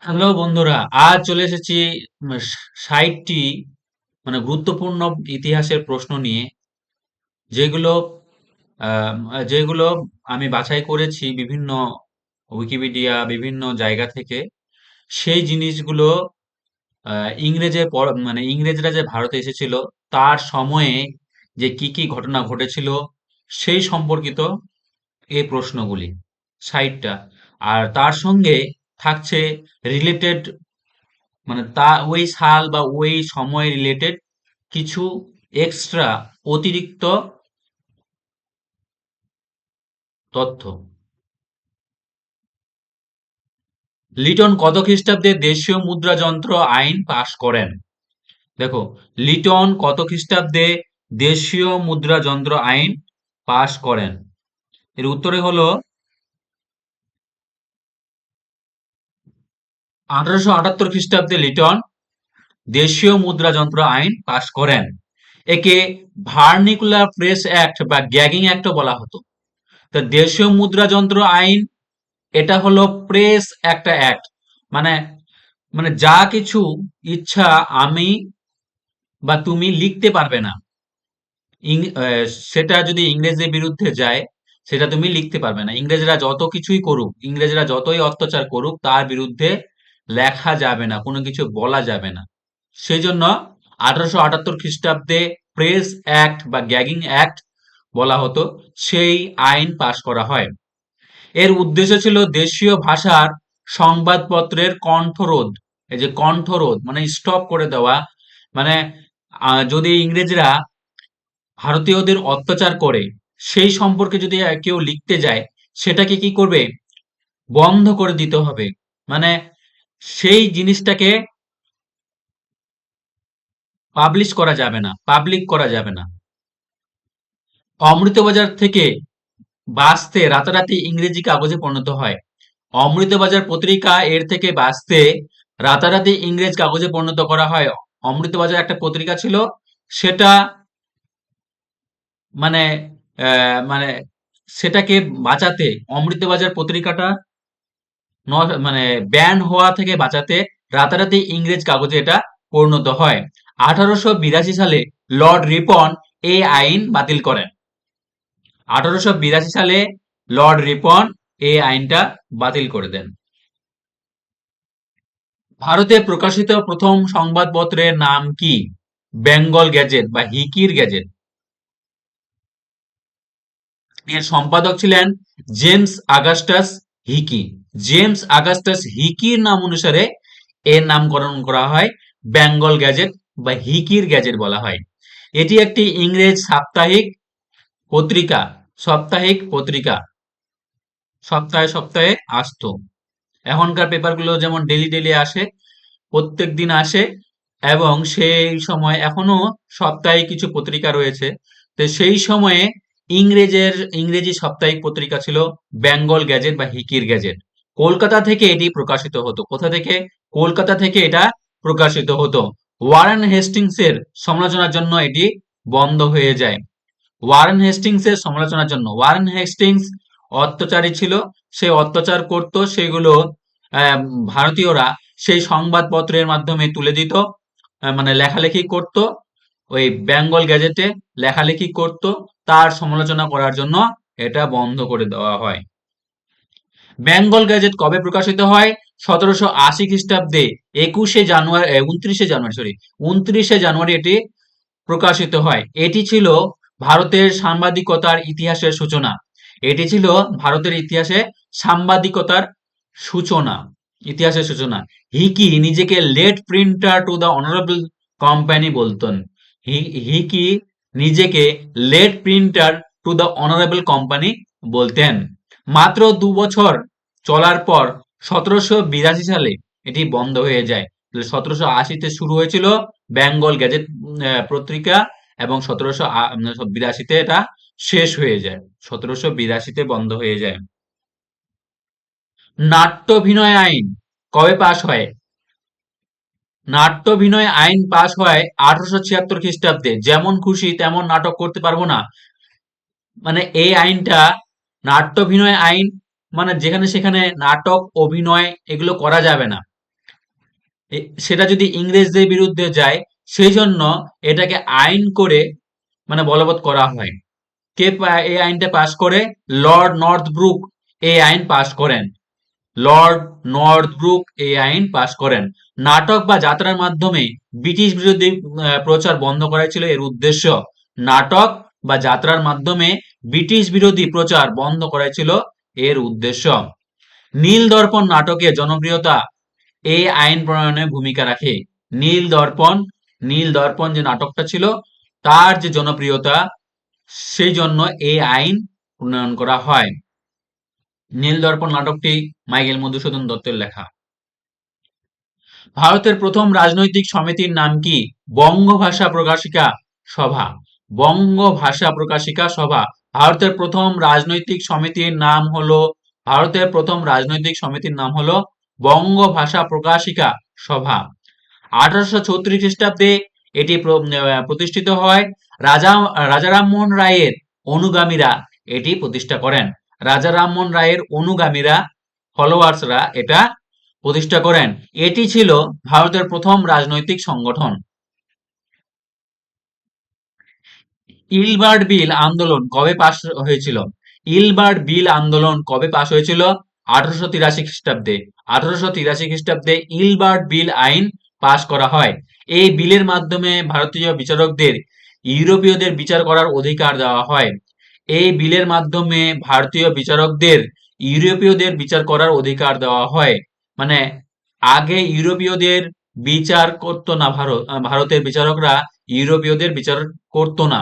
Hello বন্ধুরা, আজ চলে এসেছি ৬০টি গুরুত্বপূর্ণ ইতিহাসের প্রশ্ন নিয়ে, যেগুলো আহ, যেগুলো আমি বাছাই করেছি বিভিন্ন উইকিপিডিয়া বিভিন্ন জায়গা থেকে। সেই জিনিসগুলো ইংরেজরা যে ভারতে এসেছিল তার সময়ে যে কি কি ঘটনা ঘটেছিল সেই সম্পর্কিত এই প্রশ্নগুলি ৬০টা। আর তার সঙ্গে থাকছে রিলেটেড, ওই সাল বা ওই সময় রিলেটেড কিছু এক্সট্রা অতিরিক্ত তথ্য। লিটন কত খ্রিস্টাব্দে দেশীয় মুদ্রা যন্ত্র আইন পাশ করেন? দেখো, লিটন কত খ্রিস্টাব্দে দেশীয় মুদ্রা যন্ত্র আইন পাশ করেন? এর উত্তরে হলো 1878 খ্রিস্টাব্দে লিটন দেশীয় মুদ্রা যন্ত্র আইন পাশ করেন। একে ভার্নিকুলার প্রেস অ্যাক্ট বা গ্যাগিং অ্যাক্টও বলা হতো। তা দেশীয় মুদ্রা যন্ত্র আইন এটা হলো প্রেস একটা অ্যাক্ট, মানে যা কিছু ইচ্ছা আমি বা তুমি লিখতে পারবে না। সেটা যদি ইংরেজদের বিরুদ্ধে যায়, সেটা তুমি লিখতে পারবে না। ইংরেজরা যত কিছুই করুক, ইংরেজরা যতই অত্যাচার করুক, তার বিরুদ্ধে লেখা যাবে না, কোনো কিছু বলা যাবে না। সেই জন্য 1878 খ্রিস্টাব্দে প্রেস অ্যাক্ট বা গ্যাগিং অ্যাক্ট বলা হতো, সেই আইন পাশ করা হয়। এর উদ্দেশ্য ছিল দেশীয় ভাষার সংবাদপত্রের কণ্ঠরোধ। এই যে কণ্ঠরোধ মানে স্টপ করে দেওয়া, মানে যদি ইংরেজরা ভারতীয়দের অত্যাচার করে সেই সম্পর্কে যদি কেউ লিখতে যায়, সেটাকে কি করবে? বন্ধ করে দিতে হবে। মানে সেই জিনিসটাকে পাবলিশ করা যাবে না, পাবলিক করা যাবে না। অমৃতবাজার থেকে বাঁচতে রাতারাতি ইংরেজি কাগজে পরিণত হয়। অমৃতবাজার পত্রিকা এর থেকে বাঁচতে রাতারাতি ইংরেজ কাগজে পরিণত করা হয়। অমৃতবাজার একটা পত্রিকা ছিল, সেটা মানে মানে সেটাকে বাঁচাতে, অমৃতবাজার পত্রিকাটা ব্যান হওয়া থেকে বাঁচাতে রাতারাতি ইংরেজ কাগজে এটা পরিণত হয়। 1882 সালে লর্ড রিপন এই আইন বাতিল করেন। 1882 সালে লর্ড রিপন এই আইনটা বাতিল করে দেন। ভারতে প্রকাশিত প্রথম সংবাদপত্রের নাম কি? বেঙ্গল গ্যাজেট বা হিকির গ্যাজেট। এর সম্পাদক ছিলেন James Augustus Hicky. James Augustus হিকির নাম অনুসারে এর নামকরণ করা হয়, বেঙ্গল গ্যাজেট বা হিকির গ্যাজেট বলা হয়। এটি একটি ইংরেজ সাপ্তাহিক পত্রিকা, সাপ্তাহিক পত্রিকা, সপ্তাহে সপ্তাহে আসতো। এখনকার পেপারগুলো যেমন ডেলি ডেলি আসে, প্রত্যেক দিন আসে, এবং সেই সময় এখনো সপ্তাহে কিছু পত্রিকা রয়েছে। তো সেই সময়ে ইংরেজি সাপ্তাহিক পত্রিকা ছিল বেঙ্গল গ্যাজেট বা হিকির গ্যাজেট। কলকাতা থেকে এটি প্রকাশিত হতো। কোথা থেকে? কলকাতা থেকে এটা প্রকাশিত হতো। ওয়ারেন হেস্টিংস এর সমালোচনার জন্য এটি বন্ধ হয়ে যায়। ওয়ারেন হেস্টিংস এর সমালোচনার জন্য, ওয়ারেন হেস্টিংস অত্যাচারী ছিল, সে অত্যাচার করত, সেগুলো আহ, ভারতীয়রা সেই সংবাদপত্রের মাধ্যমে তুলে দিত, লেখালেখি করত, ওই বেঙ্গল গ্যাজেটে লেখালেখি করত। তার সমালোচনা করার জন্য এটা বন্ধ করে দেওয়া হয়। বেঙ্গল গ্যাজেট কবে প্রকাশিত হয়? 1780 খ্রিস্টাব্দে 29শে জানুয়ারি এটি প্রকাশিত হয়। এটি ছিল ভারতের সাংবাদিকতার ইতিহাসের সূচনা। এটি ছিল ভারতের ইতিহাসে সাংবাদিকতার সূচনা, ইতিহাসের সূচনা। হিকি নিজেকে late printer to the honourable company বলতেন। হিকি নিজেকে late printer to the honourable company বলতেন। মাত্র 2 বছর চলার পর 1782 সালে এটি বন্ধ হয়ে যায়। 1780-তে শুরু হয়েছিল বেঙ্গল গ্যাজেট পত্রিকা, এবং 1782-তে এটা শেষ হয়ে যায়। 1782-তে বন্ধ হয়ে যায়। নাট্যাভিনয় আইন কবে পাশ হয়? নাট্যাভিনয় আইন পাশ হয় 1876 খ্রিস্টাব্দে। যেমন খুশি তেমন নাটক করতে পারবো না, এই আইনটা নাট্যাভিনয় আইন, যেখানে সেখানে নাটক অভিনয় এগুলো করা যাবে না। সেটা যদি ইংরেজদের বিরুদ্ধে যায়, সেই জন্য এটাকে আইন করে মানে বলবৎ করা হয়। এই আইনটা পাশ করে? লর্ড নর্থব্রুক এই আইন পাশ করেন। লর্ড নর্থব্রুক এই আইন পাশ করেন। নাটক বা যাত্রার মাধ্যমে ব্রিটিশ বিরোধী প্রচার বন্ধ করা ছিল এর উদ্দেশ্য। নাটক বা যাত্রার মাধ্যমে ব্রিটিশ বিরোধী প্রচার বন্ধ করা ছিল এর উদ্দেশ্য। নীল দর্পণ নাটকের জনপ্রিয়তা এই আইন প্রণয়নে ভূমিকা রাখে। নীল দর্পণ নীল দর্পণ যে নাটকটা ছিল তার যে জনপ্রিয়তা, সেই জন্য এই আইন প্রণয়ন করা হয়। নীল দর্পণ নাটকটি মাইকেল মধুসূদন দত্তের লেখা। ভারতের প্রথম রাজনৈতিক সমিতির নাম কি? বঙ্গভাষা প্রকাশিকা সভা। বঙ্গভাষা প্রকাশিকা সভা। ভারতের প্রথম রাজনৈতিক সমিতির নাম হলো ভারতের প্রথম রাজনৈতিক সমিতির নাম হলো বঙ্গভাষা প্রকাশিকা সভা। 1836 খ্রিস্টাব্দে এটি প্রতিষ্ঠিত হয়। রাজা রাজা রামমোহন রায়ের অনুগামীরা এটি প্রতিষ্ঠা করেন। রাজা রামমোহন রায়ের অনুগামীরা, ফলোয়ার্সরা এটা প্রতিষ্ঠা করেন। এটি ছিল ভারতের প্রথম রাজনৈতিক সংগঠন। ইলবার্ট বিল আন্দোলন কবে পাশ হয়েছিল? ইলবার্ট বিল আন্দোলন কবে পাশ হয়েছিল? 1883 খ্রিস্টাব্দে। 1883 খ্রিস্টাব্দে ইলবার্ট বিল আইন পাশ করা হয়। এই বিলের মাধ্যমে ভারতীয় বিচারকদের ইউরোপীয়দের বিচার করার অধিকার দেওয়া হয়। এই বিলের মাধ্যমে ভারতীয় বিচারকদের ইউরোপীয়দের বিচার করার অধিকার দেওয়া হয়। মানে আগে ইউরোপীয়দের বিচার করতো না ভারতের বিচারকরা ইউরোপীয়দের বিচার করতো না।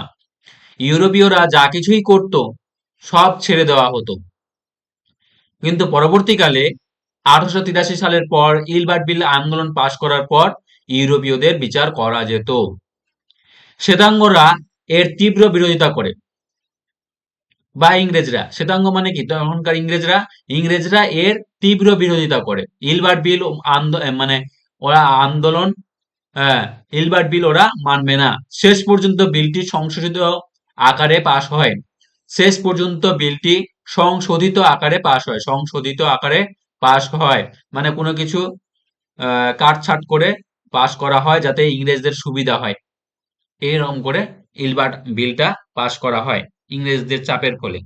ইউরোপীয়রা যা কিছুই করত সব ছেড়ে দেওয়া হতো। কিন্তু পরবর্তীকালে 1883 সালের পর ইলবার্ট বিল আন্দোলন পাশ করার পর ইউরোপীয়দের বিচার করা যেত। শ্বেতাঙ্গরা এর তীব্র বিরোধিতা করে, বা ইংরেজরা। শ্বেতাঙ্গ মানে কি? তখনকার ইংরেজরা এর তীব্র বিরোধিতা করে। ইলবার্ট বিল মানে ওরা আন্দোলন, হ্যাঁ, ইলবার্ট বিল ওরা মানবে না। শেষ পর্যন্ত বিলটি সংশোধিত আকারে পাশ হয়। শেষ পর্যন্ত বিলটি সংশোধিত আকারে পাশ হয়। সংশোধিত আকারে পাশ হয় মানে কোনো কিছু কাটছাট করে পাশ করা হয় যাতে ইংরেজদের সুবিধা হয়। এইরকম করে ইলবার্ট বিলটা পাশ করা হয় ইংরেজদের চাপের ফলে।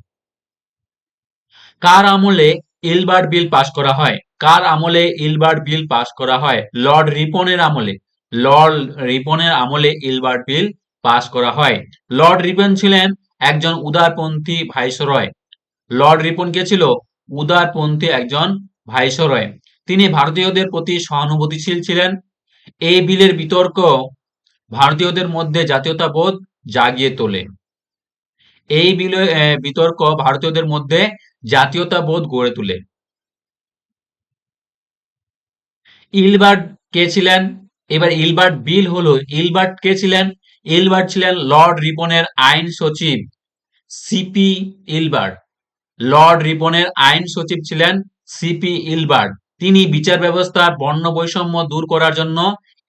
কার আমলে ইলবার্ট বিল পাশ করা হয়? কার আমলে ইলবার্ট বিল পাশ করা হয়? লর্ড রিপনের আমলে। লর্ড রিপনের আমলে ইলবার্ট বিল পাশ করা হয়। লর্ড রিপন ছিলেন একজন উদারপন্থী ভাইসরয়। লর্ড রিপন কে ছিল? উদারপন্থী একজন ভাইসরয়। তিনি ভারতীয়দের প্রতি সহানুভূতিশীল ছিলেন। এই বিলের বিতর্ক ভারতীয়দের মধ্যে জাতীয়তাবোধ জাগিয়ে তোলে। এই বিতর্ক ভারতীয়দের মধ্যে জাতীয়তাবোধ গড়ে তোলে। ইলবার্ট কে ছিলেন? এবার ইলবার্ট বিল হলো, ইলবার্ট কে ছিলেন? ইলবার্ট ছিলেন লর্ড রিপনের আইন সচিব, সিপি ইলবার্ট। লর্ড রিপনের আইন সচিব ছিলেন সিপি ইলবার্ট। তিনি বিচার ব্যবস্থার বর্ণ বৈষম্য দূর করার জন্য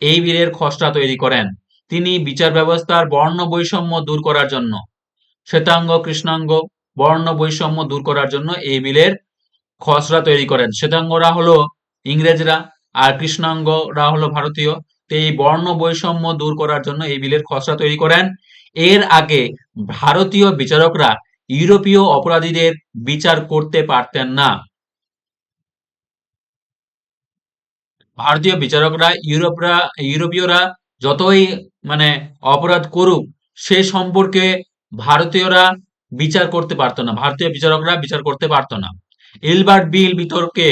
এই বিলের খসড়া তৈরি করেন। তিনি বিচার ব্যবস্থার বর্ণ বৈষম্য দূর করার জন্য, শ্বেতাঙ্গ কৃষ্ণাঙ্গ বর্ণ বৈষম্য দূর করার জন্য এই বিলের খসড়া তৈরি করেন। শ্বেতাঙ্গরা হলো ইংরেজরা আর কৃষ্ণাঙ্গরা হলো ভারতীয়। তো এই বর্ণ বৈষম্য দূর করার জন্য এই বিলের খসড়া তৈরি করেন। এর আগে ভারতীয় বিচারকরা ইউরোপীয় অপরাধীদের বিচার করতে পারতেন না। ভারতীয় বিচারকরা ইউরোপীয়রা যতই মানে অপরাধ করুক সে সম্পর্কে ভারতীয়রা বিচার করতে পারতো না, ভারতীয় বিচারকরা বিচার করতে পারতো না। ইলবার্ট বিল বিতর্কে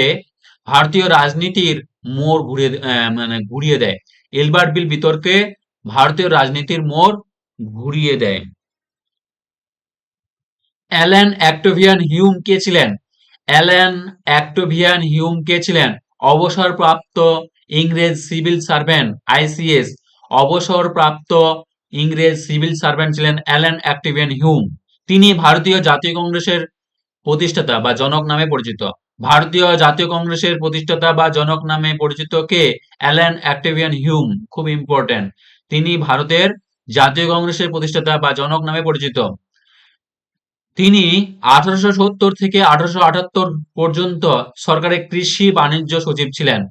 ভারতীয় রাজনীতির মোড় ঘুরিয়ে দেয়। ইলবার্ট বিল বিতর্কে ভারতীয় রাজনীতির মোড় ঘুরিয়ে দেয়। অ্যালান অক্টেভিয়ান হিউম কে ছিলেন? অ্যালান অক্টেভিয়ান হিউম কে ছিলেন? অবসরপ্রাপ্ত ইংরেজ সিভিল সার্ভেন্ট, আইসিএস। অবসরপ্রাপ্ত ইংরেজ সিভিল সার্ভেন্ট ছিলেন অ্যালান অক্টেভিয়ান হিউম। তিনি ভারতীয় জাতীয় কংগ্রেসের প্রতিষ্ঠাতা বা জনক নামে পরিচিত। ভারতীয় জাতীয় কংগ্রেসের প্রতিষ্ঠাতা বা জনক নামে পরিচিত কে? Allan Octavian Hume. খুব ইম্পর্টেন্ট। তিনি ভারতের জাতীয় কংগ্রেসের প্রতিষ্ঠাতা বা জনক নামে পরিচিত। তিনি 1870 থেকে 1878 পর্যন্ত সরকারের কৃষি বাণিজ্য সচিব ছিলেন।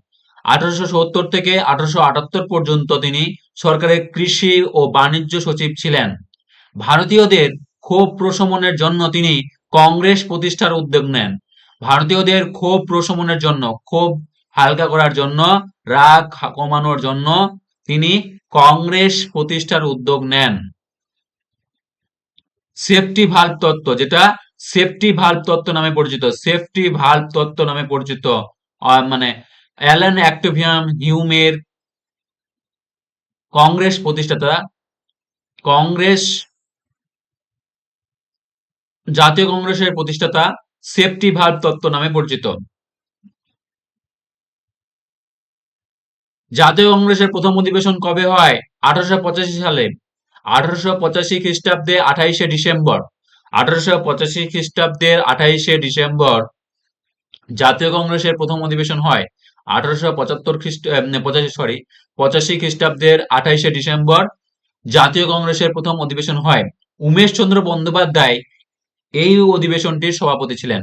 1870 থেকে 1878 পর্যন্ত তিনি সরকারের কৃষি ও বাণিজ্য সচিব ছিলেন। ভারতীয়দের ক্ষোভ প্রশমনের জন্য তিনি কংগ্রেস প্রতিষ্ঠার উদ্যোগ নেন। ভারতীয়দের ক্ষোভ প্রশমনের জন্য, ক্ষোভ হালকা করার জন্য, রাগ কমানোর জন্য তিনি কংগ্রেস প্রতিষ্ঠার উদ্যোগ নেন। সেফটি ভালভ তত্ত্ব, যেটা সেফটি ভালভ তত্ত্ব নামে পরিচিত, সেফটি ভালভ তত্ত্ব নামে পরিচিত, মানে অ্যালান অ্যাক্টিভিয়াম হিউমের কংগ্রেস প্রতিষ্ঠাতা, কংগ্রেস জাতীয় কংগ্রেসের প্রতিষ্ঠাতা সেফটি ভালভ তত্ত্ব নামে পরিচিত। জাতীয় কংগ্রেসের প্রথম অধিবেশন কবে হয়? 1885 সালে। 1885 খ্রিস্টাব্দে 28শে ডিসেম্বর। 1885 খ্রিস্টাব্দের 28শে ডিসেম্বর জাতীয় কংগ্রেসের প্রথম অধিবেশন হয়। 1875 85 খ্রিস্টাব্দের 28শে ডিসেম্বর জাতীয় কংগ্রেসের প্রথম অধিবেশন হয়। উমেশচন্দ্র বন্দ্যোপাধ্যায় এই অধিবেশনটির সভাপতি ছিলেন।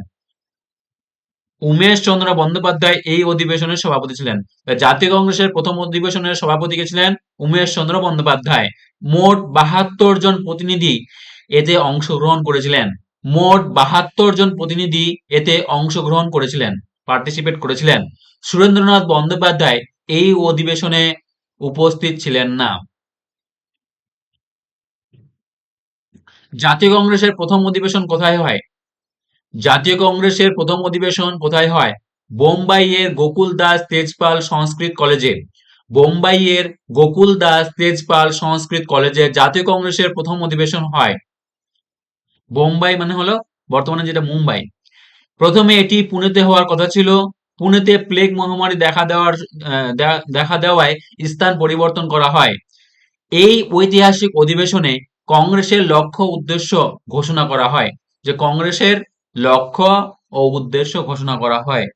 উমেশচন্দ্র বন্দ্যোপাধ্যায় এই অধিবেশনের সভাপতি ছিলেন। জাতীয় কংগ্রেসের প্রথম অধিবেশনের সভাপতি কে ছিলেন? উমেশচন্দ্র বন্দ্যোপাধ্যায়। মোট 72 জন প্রতিনিধি এতে অংশগ্রহণ করেছিলেন। মোট 72 জন প্রতিনিধি এতে অংশগ্রহণ করেছিলেন, পার্টিসিপেট করেছিলেন। সুরেন্দ্রনাথ বন্দ্যোপাধ্যায় এই অধিবেশনে উপস্থিত ছিলেন না। জাতীয় কংগ্রেসের প্রথম অধিবেশন কোথায় হয়? জাতীয় কংগ্রেসের প্রথম অধিবেশন কোথায় হয়? বোম্বাইয়ের গোকুল দাস তেজপাল সংস্কৃত কলেজে। বোম্বাইয়ের গোকুল দাস তেজপাল সংস্কৃত কলেজে জাতীয় কংগ্রেসের প্রথম অধিবেশন হয়। বোম্বাই মানে হলো বর্তমানে যেটা মুম্বাই। প্রথমে এটি পুনেতে হওয়ার কথা ছিল। পুনেতে প্লেগ মহামারী দেখা দেওয়ায় স্থান পরিবর্তন করা হয়। এই ঐতিহাসিক অধিবেশনে কংগ্রেসের লক্ষ্য উদ্দেশ্য ঘোষণা করা হয়, যে কংগ্রেসের লক্ষ্য ও উদ্দেশ্য ঘোষণা করা হয়।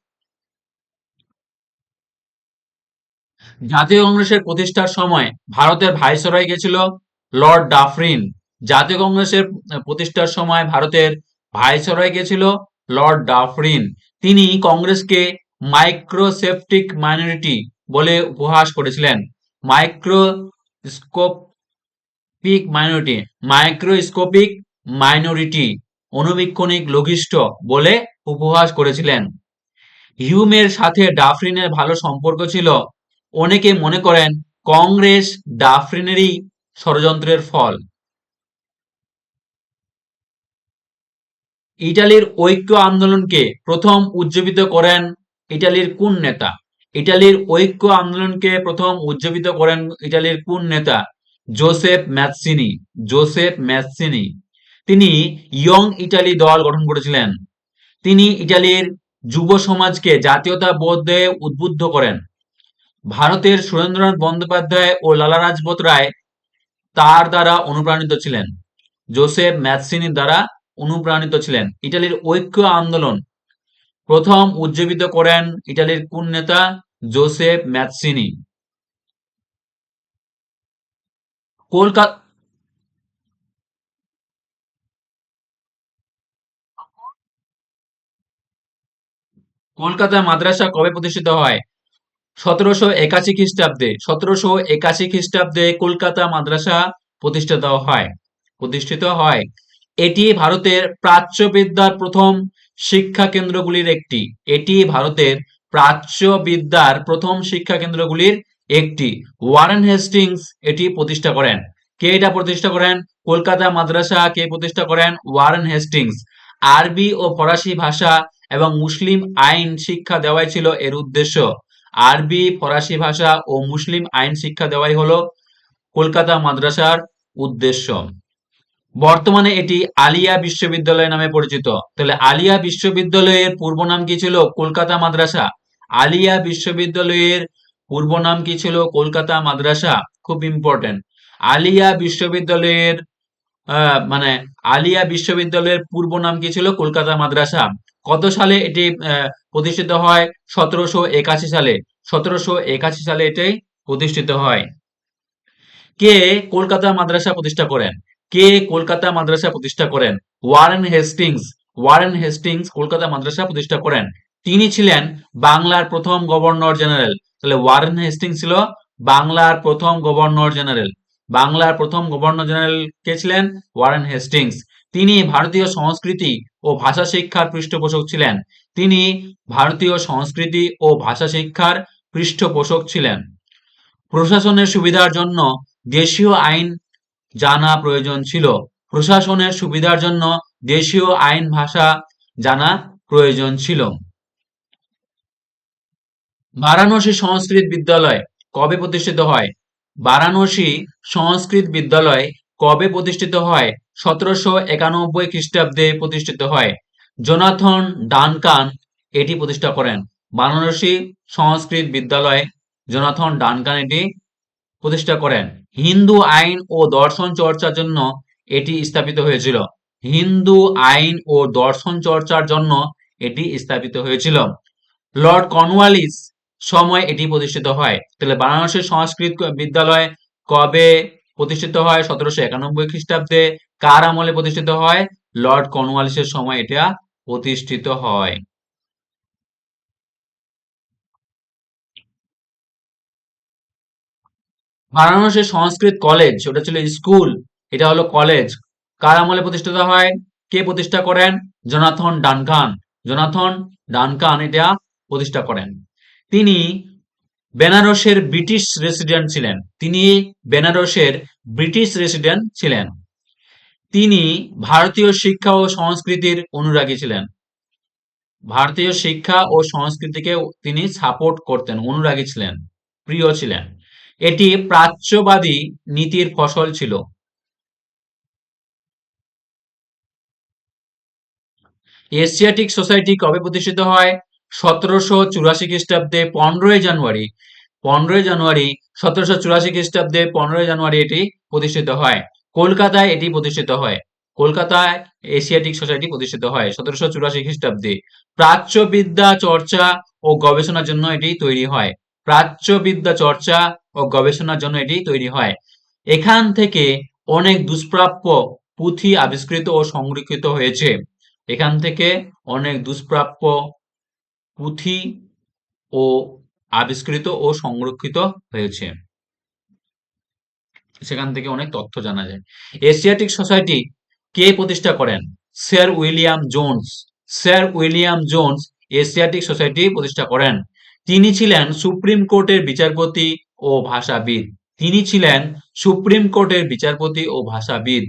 জাতীয় কংগ্রেসের প্রতিষ্ঠার সময় ভারতের ভাইসরয় কে ছিল? Lord Dufferin. জাতীয় কংগ্রেসের প্রতিষ্ঠার সময় ভারতের ভাইসরয় কে ছিল? Lord Dufferin. তিনি কংগ্রেসকে মাইক্রোসেপ্টিক মাইনরিটি বলে উপহাস করেছিলেন। মাইক্রোস্কোপিক মাইনরিটি, অণুবীক্ষণিক লঘিষ্ঠ বলে উপহাস করেছিলেন। হিউমের সাথে ডাফরিনের ভালো সম্পর্ক ছিল। অনেকে মনে করেন কংগ্রেস ডাফরিনেরই ষড়যন্ত্রের ফল। ইটালির ঐক্য আন্দোলনকে প্রথম উজ্জীবিত করেন ইটালির কোন নেতা? ইটালির ঐক্য আন্দোলনকে প্রথম উজ্জীবিত করেন ইটালির কোন নেতা? জোসেফ ম্যাৎসিনি। জোসেফ ম্যাৎসিনি। তিনি ইয়ং ইটালি দল গঠন করেছিলেন। তিনি ইটালির যুব সমাজকে জাতীয়তাবোধে উদ্বুদ্ধ করেন। ভারতের সুরেন্দ্রনাথ বন্দ্যোপাধ্যায় ও লালা রাজপথ রায় তার দ্বারা অনুপ্রাণিত ছিলেন। জোসেফ ম্যাৎসিনির দ্বারা অনুপ্রাণিত ছিলেন। ইটালির ঐক্য আন্দোলন প্রথম উজ্জীবিত করেন ইটালির কোন নেতা? জোসেফ ম্যাৎসিনি। কলকাতা কলকাতা মাদ্রাসা কবে প্রতিষ্ঠিত হয়? 1781 খ্রিস্টাব্দে। 1781 খ্রিস্টাব্দে কলকাতা মাদ্রাসা প্রতিষ্ঠিত হয়। প্রতিষ্ঠিত হয়। এটি ভারতের প্রাচ্য বিদ্যার প্রথম শিক্ষা কেন্দ্রগুলির একটি। এটি ভারতের প্রাচ্য বিদ্যার প্রথম শিক্ষা কেন্দ্রগুলির একটি। ওয়ারেন হেস্টিংস এটি প্রতিষ্ঠা করেন। কে এটা প্রতিষ্ঠা করেন? কলকাতা মাদ্রাসা কে প্রতিষ্ঠা করেন? Warren Hastings. আরবি ও ফরাসি ভাষা এবং মুসলিম আইন শিক্ষা দেওয়াই ছিল এর উদ্দেশ্য। আরবি, ফরাসি ভাষা ও মুসলিম আইন শিক্ষা দেওয়াই হলো কলকাতা মাদ্রাসার উদ্দেশ্য। বর্তমানে এটি আলিয়া বিশ্ববিদ্যালয় নামে পরিচিত। তাহলে আলিয়া বিশ্ববিদ্যালয়ের পূর্ব নাম কি ছিল? কলকাতা মাদ্রাসা। আলিয়া বিশ্ববিদ্যালয়ের পূর্ব নাম কি ছিল? কলকাতা মাদ্রাসা। খুব ইম্পর্টেন্ট। আলিয়া বিশ্ববিদ্যালয়ের মানে আলিয়া বিশ্ববিদ্যালয়ের পূর্ব নাম কি ছিল? কলকাতা মাদ্রাসা। কত সালে এটি প্রতিষ্ঠিত হয়? 1781 সালে। 1781 সালে এটি প্রতিষ্ঠিত হয়। কে কলকাতা মাদ্রাসা প্রতিষ্ঠা করেন? কে কলকাতা মাদ্রাসা প্রতিষ্ঠা করেন? Warren Hastings. Warren Hastings Kolkata মাদ্রাসা প্রতিষ্ঠা করেন। তিনি ছিলেন বাংলার প্রথম গভর্নর জেনারেল। তাহলে ওয়ারেন হেস্টিংস ছিল বাংলার প্রথম গভর্নর জেনারেল। বাংলার প্রথম গভর্নর জেনারেল কে ছিলেন? Warren Hastings. তিনি ভারতীয় সংস্কৃতি ও ভাষা শিক্ষার পৃষ্ঠপোষক ছিলেন। তিনি ভারতীয় সংস্কৃতি ও ভাষা শিক্ষার পৃষ্ঠপোষক ছিলেন। প্রশাসনের সুবিধার জন্য দেশীয় আইন জানা প্রয়োজন ছিল। প্রশাসনের সুবিধার জন্য দেশীয় আইন ভাষা জানা প্রয়োজন ছিল। বারাণসী সংস্কৃত বিদ্যালয় কবে প্রতিষ্ঠিত হয়? বারাণসী সংস্কৃত বিদ্যালয় কবে প্রতিষ্ঠিত হয়? 1791 খ্রিস্টাব্দে প্রতিষ্ঠিত হয়। জোনাথন ডানকান এটি প্রতিষ্ঠা করেন। বারাণসী সংস্কৃত বিদ্যালয় জোনাথন ডানকান এটি প্রতিষ্ঠা করেন। হিন্দু আইন ও দর্শন চর্চার জন্য এটি স্থাপিত হয়েছিল। হিন্দু আইন ও দর্শন চর্চার জন্য এটি স্থাপিত হয়েছিল। লর্ড কর্নওয়ালিস সময় এটি প্রতিষ্ঠিত হয়। তাহলে বারাণসী সংস্কৃত বিদ্যালয় কবে প্রতিষ্ঠিত হয়? 1791 খ্রিস্টাব্দে। কার আমলে প্রতিষ্ঠিত হয়? লর্ড কর্নওয়ালিসের সময় এটা প্রতিষ্ঠিত হয়। বারাণসী সংস্কৃত কলেজ, ওটা ছিল স্কুল, এটা হলো কলেজ, কার আমলে প্রতিষ্ঠিত হয়? কে প্রতিষ্ঠা করেন? Jonathan Duncan. জোনাথন ডানকান এটা প্রতিষ্ঠা করেন। তিনি বেনারসের ব্রিটিশ রেসিডেন্ট ছিলেন। তিনি বেনারসের ব্রিটিশ রেসিডেন্ট ছিলেন। তিনি ভারতীয় শিক্ষা ও সংস্কৃতির অনুরাগী ছিলেন। ভারতীয় শিক্ষা ও সংস্কৃতিকে তিনি সাপোর্ট করতেন, অনুরাগী ছিলেন, প্রিয় ছিলেন। এটি প্রাচ্যবাদী নীতির ফসল ছিল। এশিয়াটিক সোসাইটি কবে প্রতিষ্ঠিত হয়? 1784 খ্রিস্টাব্দে 15ই জানুয়ারি। 15ই জানুয়ারি 1784 খ্রিস্টাব্দে 15ই জানুয়ারি এটি প্রতিষ্ঠিত হয়। কলকাতায় এটি প্রতিষ্ঠিত হয়। কলকাতায় এশিয়াটিক সোসাইটি প্রতিষ্ঠিত হয় 1784 খ্রিস্টাব্দে। প্রাচ্যবিদ্যা চর্চা ও গবেষণার জন্য এটি তৈরি হয়। প্রাচ্যবিদ্যা চর্চা ও গবেষণার জন্য এটি তৈরি হয়। এখান থেকে অনেক দুষ্প্রাপ্য পুঁথি আবিষ্কৃত ও সংরক্ষিত হয়েছে। এখান থেকে অনেক দুষ্প্রাপ্য পুঁথি ও আবিষ্কৃত ও সংরক্ষিত হয়েছে। সেখান থেকে অনেক তথ্য জানা যায়। এশিয়াটিক সোসাইটি কে প্রতিষ্ঠা করেন? Sir William Jones. Sir William Jones Asiatic society প্রতিষ্ঠা করেন। তিনি ছিলেন সুপ্রিম কোর্টের বিচারপতি ও ভাষাবিদ। তিনি ছিলেন সুপ্রিম কোর্টের বিচারপতি ও ভাষাবিদ।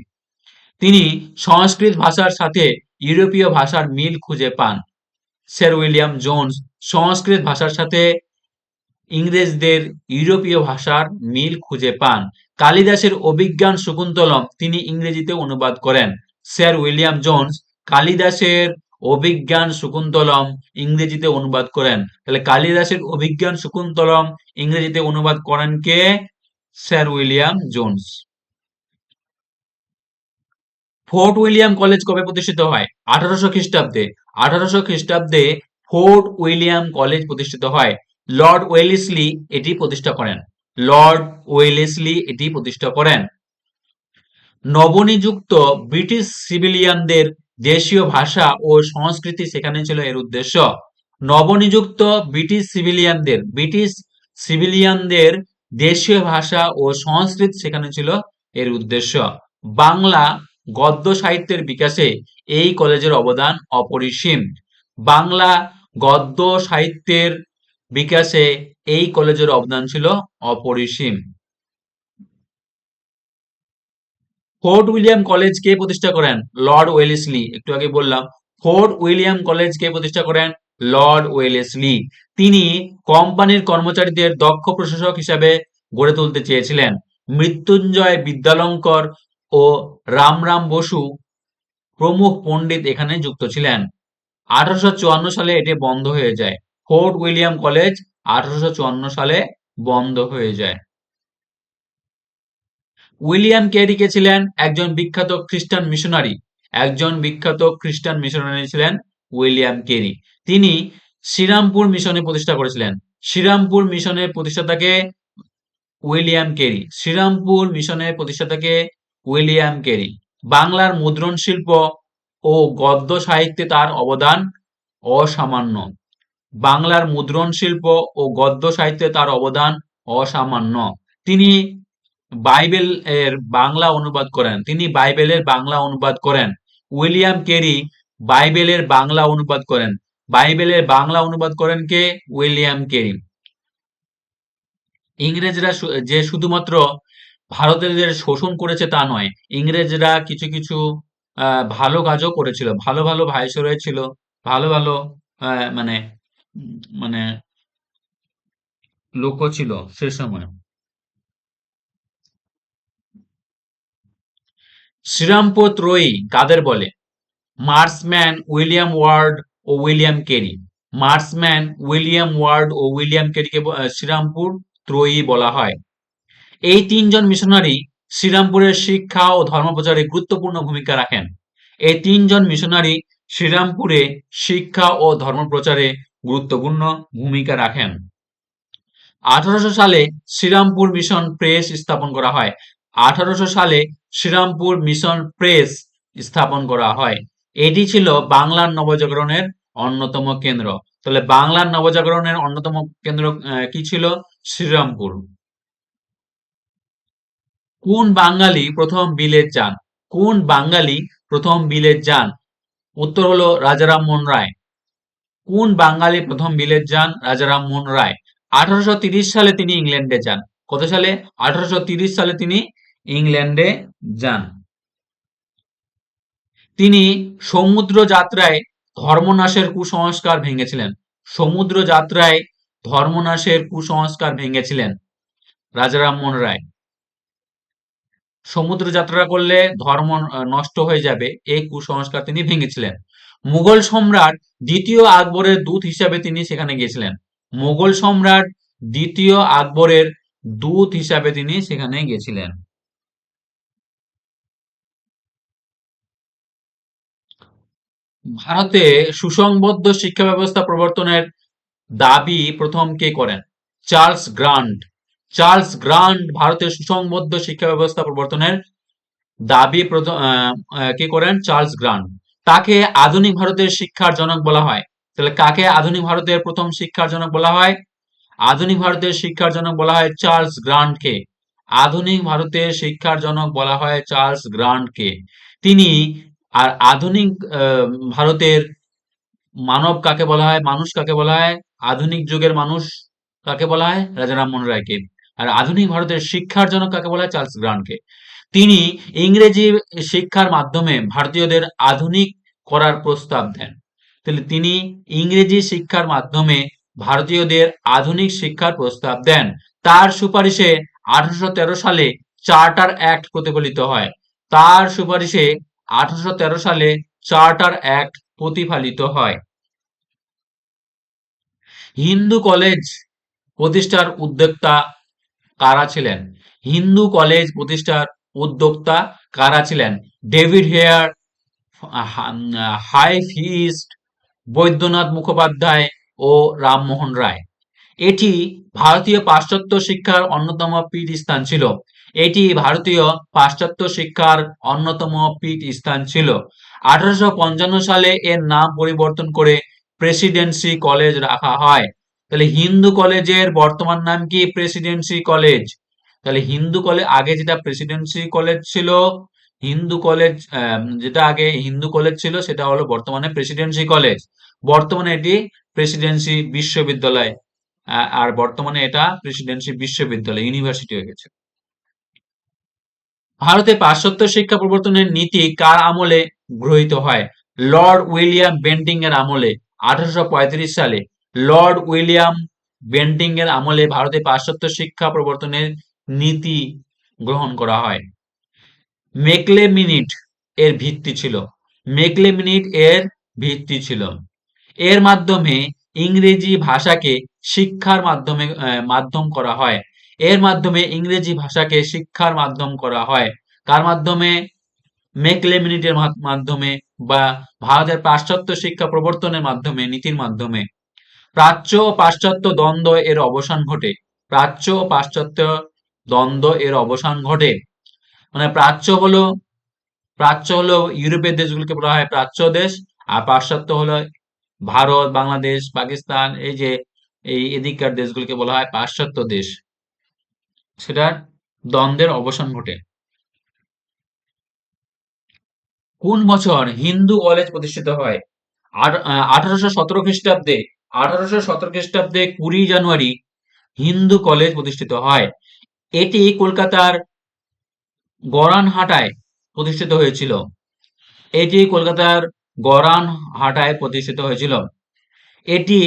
তিনি সংস্কৃত ভাষার সাথে ইউরোপীয় ভাষার মিল খুঁজে পান। স্যার উইলিয়াম জোন্স সংস্কৃত ভাষার সাথে ইংরেজদের ইউরোপীয় ভাষার মিল খুঁজে পান। কালিদাসের অভিজ্ঞান শকুন্তলম তিনি ইংরেজিতে অনুবাদ করেন। স্যার উইলিয়াম জোন্স কালিদাসের অভিজ্ঞান শকুন্তলম ইংরেজিতে অনুবাদ করেন। তাহলে কালিদাসের অভিজ্ঞান শকুন্তলম ইংরেজিতে অনুবাদ করেন কে? Sir William Jones. Fort William College কবে প্রতিষ্ঠিত হয়? 1800 খ্রিস্টাব্দে। 1800 খ্রিস্টাব্দে ফোর্ট উইলিয়াম কলেজ প্রতিষ্ঠিত হয়। লর্ড ওয়েলেসলি এটি প্রতিষ্ঠা করেন। লর্ড ওয়েলেসলি এটি প্রতিষ্ঠা করেন। নবনিযুক্ত ব্রিটিশ সিভিলিয়ানদের দেশীয় ভাষা ও সংস্কৃতি শেখানো ছিল এর উদ্দেশ্য। নবনিযুক্ত ব্রিটিশ সিভিলিয়ানদের দেশীয় ভাষা ও সংস্কৃতি শেখানো ছিল এর উদ্দেশ্য। বাংলা গদ্য সাহিত্যের বিকাশে এই কলেজের অবদান অপরিসীম। বাংলা গদ্য সাহিত্যের বিকাশে এই কলেজের অবদান ছিল অপরিসীম। ফোর্ট উইলিয়াম কলেজ কে প্রতিষ্ঠা করেন? Lord Wellesley. একটু আগে বললাম ফোর্ট উইলিয়াম কলেজ কে প্রতিষ্ঠা করেন? Lord Wellesley. তিনি কোম্পানির কর্মচারীদের দক্ষ প্রশাসক হিসাবে গড়ে তুলতে চেয়েছিলেন। মৃত্যুঞ্জয় বিদ্যালঙ্কর ও রামরাম বসু প্রমুখ পণ্ডিত এখানে যুক্ত ছিলেন। 1854 সালে এটি বন্ধ হয়ে যায়। ফোর্ট উইলিয়াম কলেজ 1854 সালে বন্ধ হয়ে যায়। উইলিয়াম ক্যারি কে ছিলেন? একজন বিখ্যাত খ্রিস্টান মিশনারি। একজন বিখ্যাত খ্রিস্টান মিশনারি ছিলেন উইলিয়াম ক্যারি। তিনি শ্রীরামপুর মিশনে প্রতিষ্ঠা করেছিলেন। শ্রীরামপুর মিশনের প্রতিষ্ঠাতাকে উইলিয়াম ক্যারি। শ্রীরামপুর মিশনের প্রতিষ্ঠাতাকে উইলিয়াম ক্যারি। বাংলার মুদ্রণ শিল্প ও গদ্য সাহিত্যে তার অবদান অসামান্য। বাংলার মুদ্রণ শিল্প ও গদ্য সাহিত্যে তার অবদান অসামান্য। তিনি বাইবেল এর বাংলা অনুবাদ করেন। উইলিয়াম ক্যারি বাইবেলের বাংলা অনুবাদ করেন। বাইবেলের বাংলা অনুবাদ করেন কে? William carry. ইংরেজরা যে শুধুমাত্র ভারতের যে শোষণ করেছে তা নয়, ইংরেজরা কিছু কিছু ভালো কাজও করেছিল। ভালো ভালো ভাইসরয় ছিল, ভালো ভালো মানে মানে লোকও ছিল সে সময়। শ্রীরামপুর ত্রয়ী কাদের বলে? মার্সম্যান, উইলিয়াম ওয়ার্ড ও উইলিয়াম কেরি। মার্সম্যান, উইলিয়াম ওয়ার্ড ও উইলিয়াম কেরিকে শ্রীরামপুর ত্রয়ী বলা হয়। এই তিনজন মিশনারি শ্রীরামপুরের শিক্ষা ও ধর্মপ্রচারে গুরুত্বপূর্ণ ভূমিকা রাখেন। এই তিনজন মিশনারি শ্রীরামপুরে শিক্ষা ও ধর্মপ্রচারে গুরুত্বপূর্ণ ভূমিকা রাখেন। 1800 সালে শ্রীরামপুর মিশন প্রেস স্থাপন করা হয়। 1800 সালে শ্রীরামপুর মিশন প্রেস স্থাপন করা হয়। এটি ছিল বাংলার নবজাগরণের অন্যতম কেন্দ্র। তাহলে বাংলার নবজাগরণের অন্যতম কেন্দ্র কি ছিল? শ্রীরামপুর। কোন বাঙালি প্রথম বিলেত যান? কোন বাঙালি প্রথম বিলেত যান? উত্তর হলো রাজা রামমোহন রায়। কোন বাঙালি প্রথম বিলেত যান? রাজা রামমোহন রায়। 1830 সালে তিনি ইংল্যান্ডে যান। কত সালে? 1830 সালে তিনি ইংল্যান্ডে যান। তিনি সমুদ্র যাত্রায় ধর্মনাশের কুসংস্কার ভেঙেছিলেন। সমুদ্র যাত্রায় ধর্মনাশের কুসংস্কার ভেঙেছিলেন রাজা রামমোহন রায়। সমুদ্র যাত্রা করলে ধর্ম নষ্ট হয়ে যাবে, এই কুসংস্কার তিনি ভেঙেছিলেন। মুঘল সম্রাট দ্বিতীয় আকবরের দূত হিসাবে তিনি সেখানে গিয়েছিলেন। মুঘল সম্রাট দ্বিতীয় আকবরের দূত হিসাবে তিনি সেখানে গিয়েছিলেন। ভারতে সুসংবদ্ধ শিক্ষা ব্যবস্থা প্রবর্তনের দাবি প্রথম কে করেন? Charles grant. চার্লস গ্রান্ট ভারতের সুসংবদ্ধ শিক্ষা ব্যবস্থা প্রবর্তনের দাবি প্রথম কে করেন? Charles grant. তাকে আধুনিক ভারতের শিক্ষার জনক বলা হয়। তাহলে কাকে আধুনিক ভারতের প্রথম শিক্ষার জনক বলা হয়? আধুনিক ভারতের শিক্ষার জনক বলা হয় চার্লস গ্রান্টকে। আধুনিক ভারতের শিক্ষার জনক বলা হয় চার্লস গ্রান্টকে। তিনি আর আধুনিক ভারতের মানব কাকে বলা হয়? মানুষ কাকে বলা হয়? আধুনিক যুগের মানুষ কাকে বলা হয়? রাজা রামমোহন রায়কে। আর আধুনিক ভারতের শিক্ষার জনক কাকে বলা হয়? চার্লস গ্রান্টকে। তিনি ইংরেজি শিক্ষার মাধ্যমে ভারতীয়দের আধুনিক করার প্রস্তাব দেন। তাহলে তিনি ইংরেজি শিক্ষার মাধ্যমে ভারতীয়দের আধুনিক শিক্ষার প্রস্তাব দেন। তার সুপারিশে 1813 সালে চার্টার অ্যাক্ট প্রতিফলিত হয়। তার সুপারিশে 1813 সালে চার্টার অ্যাক্ট প্রতিফলিত হয়। হিন্দু কলেজ প্রতিষ্ঠার উদ্যোক্তা কারা ছিলেন? হিন্দু কলেজ প্রতিষ্ঠার উদ্যোক্তা কারা ছিলেন? David Hare, Hyde East, Baidyanath Mukhopadhyay ও রামমোহন রায়। এটি ভারতীয় পাশ্চাত্য শিক্ষার অন্যতম পীঠস্থান ছিল। এটি ভারতীয় পাশ্চাত্য শিক্ষার অন্যতম পীঠস্থান ছিল। 1855 সালে এর নাম পরিবর্তন করে প্রেসিডেন্সি কলেজ রাখা হয়। তাহলে হিন্দু কলেজের বর্তমান নাম কি? Presidency college. তাহলে হিন্দু কলেজ আগে যেটা প্রেসিডেন্সি কলেজ ছিল, হিন্দু কলেজ যেটা আগে হিন্দু কলেজ ছিল সেটা হলো বর্তমানে প্রেসিডেন্সি কলেজ। বর্তমানে এটি প্রেসিডেন্সি বিশ্ববিদ্যালয়। আর বর্তমানে এটা প্রেসিডেন্সি বিশ্ববিদ্যালয়, ইউনিভার্সিটি হয়ে গেছে। ভারতে পাশ্চাত্য শিক্ষা প্রবর্তনের নীতি কার আমলে গৃহীত হয়? লর্ড উইলিয়াম বেন্টিং এর আমলে। 1835 সালে লর্ড উইলিয়াম বেন্টিং এর আমলে ভারতে পাশ্চাত্য শিক্ষা প্রবর্তনের নীতি গ্রহণ করা হয়। মেকলে মিনিট এর ভিত্তি ছিল। মেকলে মিনিট এর ভিত্তি ছিল। এর মাধ্যমে ইংরেজি ভাষাকে শিক্ষার মাধ্যমে মাধ্যম করা হয়। এর মাধ্যমে ইংরেজি ভাষাকে শিক্ষার মাধ্যম করা হয়। কার মাধ্যমে? মেকলে মিনিটের মাধ্যমে বা ভারতের পাশ্চাত্য শিক্ষা প্রবর্তনের মাধ্যমে, নীতির মাধ্যমে। প্রাচ্য ও পাশ্চাত্য দ্বন্দ্ব এর অবসান ঘটে। প্রাচ্য ও পাশ্চাত্য দ্বন্দ্ব এর অবসান ঘটে। মানে প্রাচ্য হলো ইউরোপের দেশগুলোকে বলা হয় প্রাচ্য দেশ, আর পাশ্চাত্য হলো ভারত, বাংলাদেশ, পাকিস্তান, এই যে এই এদিককার দেশগুলোকে বলা হয় পাশ্চাত্য দেশ। সেটার দ্বন্দ্বের অবসান ঘটে। কোন বছর হিন্দু কলেজ প্রতিষ্ঠিত হয়? 1817 খ্রিস্টাব্দে। 1817 খ্রিস্টাব্দে 20 জানুয়ারি হিন্দু কলেজ প্রতিষ্ঠিত হয়। এটি কলকাতার গড়ানহাটায় প্রতিষ্ঠিত হয়েছিল। এটি কলকাতার গড়ানহাটায় প্রতিষ্ঠিত হয়েছিল। এটি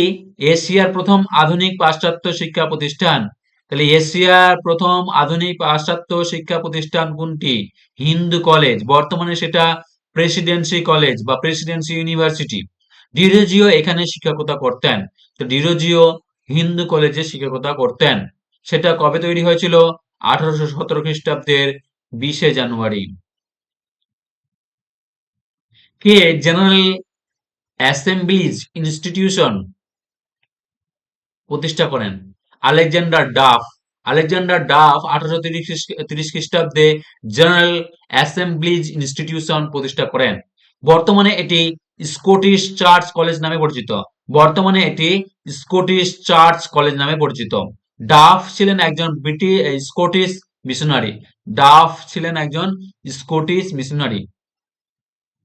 এশিয়ার প্রথম আধুনিক পাশ্চাত্য শিক্ষা প্রতিষ্ঠান। তাহলে এশিয়ার প্রথম আধুনিক পাশ্চাত্য শিক্ষা প্রতিষ্ঠান কোনটি? হিন্দু কলেজ। বর্তমানে সেটা প্রেসিডেন্সি কলেজ বা প্রেসিডেন্সি ইউনিভার্সিটি। ডিরোজিও এখানে শিক্ষকতা করতেন। তো ডিরোজিও হিন্দু কলেজে শিক্ষকতা করতেন। সেটা কবে তৈরি হয়েছিল? 1817 খ্রিস্টাব্দের 20 জানুয়ারি। কে জেনারেল অ্যাসেম্বলিজ ইনস্টিটিউশন প্রতিষ্ঠা করেন? Alexander Duff. আলেকজান্ডার ডাফ 1830 খ্রিস্টাব্দে জেনারেল অ্যাসেম্বলিজ ইনস্টিটিউশন প্রতিষ্ঠা করেন। বর্তমানে এটি স্কটিশ চার্চ কলেজ নামে পরিচিত। বর্তমানে এটি স্কটিশ চার্চ কলেজ নামে পরিচিত। ডাফ ছিলেন একজন স্কটিশ মিশনারি। ডাফ ছিলেন একজন স্কটিশ মিশনারি,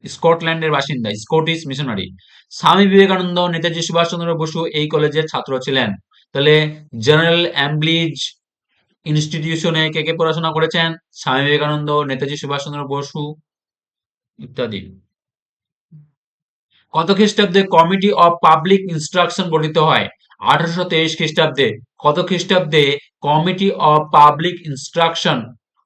স্কটল্যান্ডের বাসিন্দা, স্কটিশ মিশনারি। স্বামী বিবেকানন্দ, নেতাজি সুভাষচন্দ্র বসু এই কলেজের ছাত্র ছিলেন। তাহলে জেনারেল অ্যাসেম্বলিজ ইনস্টিটিউশনে কে কে পড়াশোনা করেছেন? স্বামী বিবেকানন্দ, নেতাজি সুভাষচন্দ্র বসু ইত্যাদি। কত খ্রিস্টাব্দে কমিটি অফ পাবলিক ইনস্ট্রাকশন গঠিত হয়? 1823 খ্রিস্টাব্দে। কত খ্রিস্টাব্দে কমিটি অফ পাবলিক ইনস্ট্রাকশন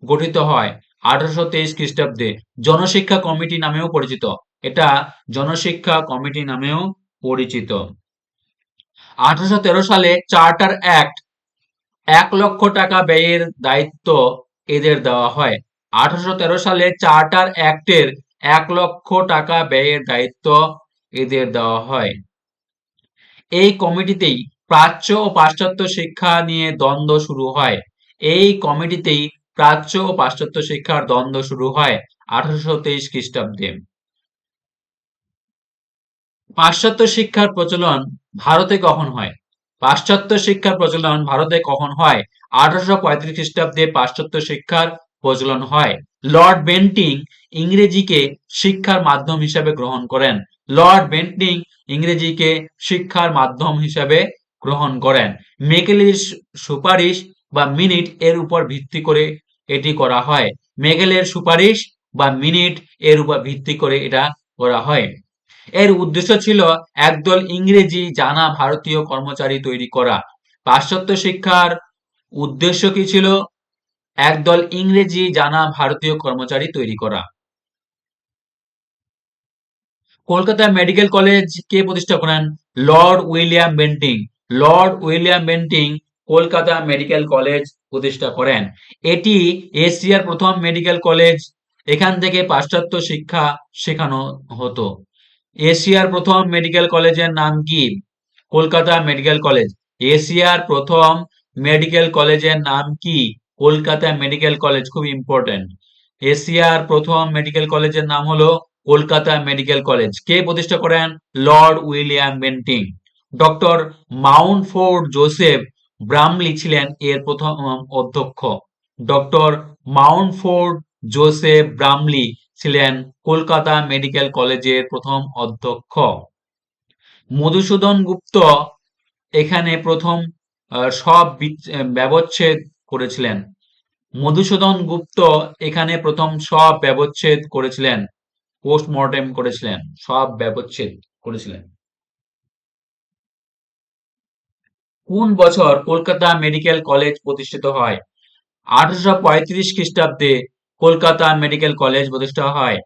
গঠিত হয়? 1823 খ্রিস্টাব্দে। জনশিক্ষা কমিটি নামেও পরিচিত। এটা জনশিক্ষা কমিটি নামেও পরিচিত। 1813 সালে চার্টার অ্যাক্ট 1 লক্ষ টাকা ব্যয়ের দায়িত্ব এদের দেওয়া হয়। 1813 সালে চার্টার অ্যাক্টের 1 লক্ষ টাকা ব্যয়ের দায়িত্ব এদের দেওয়া হয়। এই কমিটিতেই প্রাচ্য ও পাশ্চাত্য শিক্ষা নিয়ে দ্বন্দ্ব শুরু হয়। এই কমিটিতেই প্রাচ্য ও পাশ্চাত্য শিক্ষার দ্বন্দ্ব শুরু হয় 1823 খ্রিস্টাব্দে। পাশ্চাত্য শিক্ষার প্রচলন ভারতে কখন হয়? পাশ্চাত্য শিক্ষার প্রচলন ভারতে কখন হয়? 1835 খ্রিস্টাব্দে পাশ্চাত্য শিক্ষার প্রচলন হয়। লর্ড বেন্টিং ইংরেজিকে শিক্ষার মাধ্যম হিসাবে গ্রহণ করেন। লর্ড বেন্টিং ইংরেজিকে শিক্ষার মাধ্যম হিসাবে গ্রহণ করেন। মেকেলের সুপারিশ বা মিনিট এর উপর ভিত্তি করে এটি করা হয়। মেকেলের সুপারিশ বা মিনিট এর উপর ভিত্তি করে এটা করা হয়। এর উদ্দেশ্য ছিল একদল ইংরেজি জানা ভারতীয় কর্মচারী তৈরি করা। পাশ্চাত্য শিক্ষার উদ্দেশ্য কি ছিল? একদল ইংরেজি জানা ভারতীয় কর্মচারী তৈরি করা। কলকাতা মেডিকেল কলেজ কে প্রতিষ্ঠা করেন? Lord William Bentinck. Lord William Bentinck Kolkata medical college প্রতিষ্ঠা করেন। এটি এশিয়ার প্রথম মেডিকেল কলেজ। এখান থেকে পাশ্চাত্য শিক্ষা শেখানো হতো। এশিয়ার প্রথম মেডিকেল কলেজের নাম কি? Kolkata medical college. এশিয়ার প্রথম মেডিকেল কলেজের নাম কি? Kolkata medical college. খুব ইম্পর্টেন্ট। এশিয়ার প্রথম মেডিকেল কলেজের নাম হলো কলকাতা মেডিকেল কলেজ। কে প্রতিষ্ঠা করেন? Lord William Bentinck. Doctor Mountford Joseph Bramley ছিলেন এর প্রথম অধ্যক্ষ। ডক্টর মাউন্টফোর্ড জোসেফ ব্রামলি ছিলেন কলকাতা মেডিকেল কলেজের প্রথম অধ্যক্ষ। মধুসূদন গুপ্ত এখানে প্রথম সব ব্যবচ্ছেদ করেছিলেন। মধুসূদন গুপ্ত এখানে প্রথম সব ব্যবচ্ছেদ করেছিলেন, পোস্টমর্টেম করেছিলেন, সব ব্যবচ্ছেদ করেছিলেন। কোন বছর কলকাতা মেডিকেল কলেজ প্রতিষ্ঠিত হয়? 1835 খ্রিস্টাব্দে কলকাতা মেডিকেল কলেজ প্রতিষ্ঠা হয়।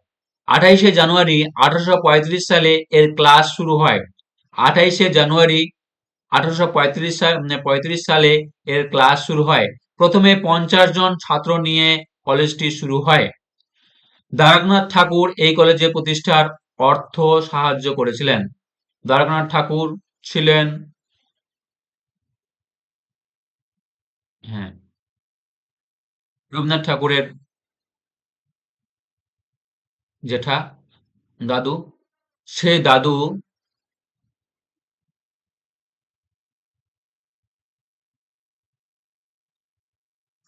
28শে জানুয়ারি 1835 সালে এর ক্লাস শুরু হয়। 28শে জানুয়ারি 1835 সালে এর ক্লাস শুরু হয়। প্রথমে 50 জন ছাত্র নিয়ে কলেজটি শুরু হয়। দ্বারকানাথ ঠাকুর এই কলেজে প্রতিষ্ঠার অর্থ সাহায্য করেছিলেন। দ্বারকানাথ ঠাকুর ছিলেন, হ্যাঁ, রবীন্দ্রনাথ ঠাকুরের জেঠা, দাদু। সেই দাদু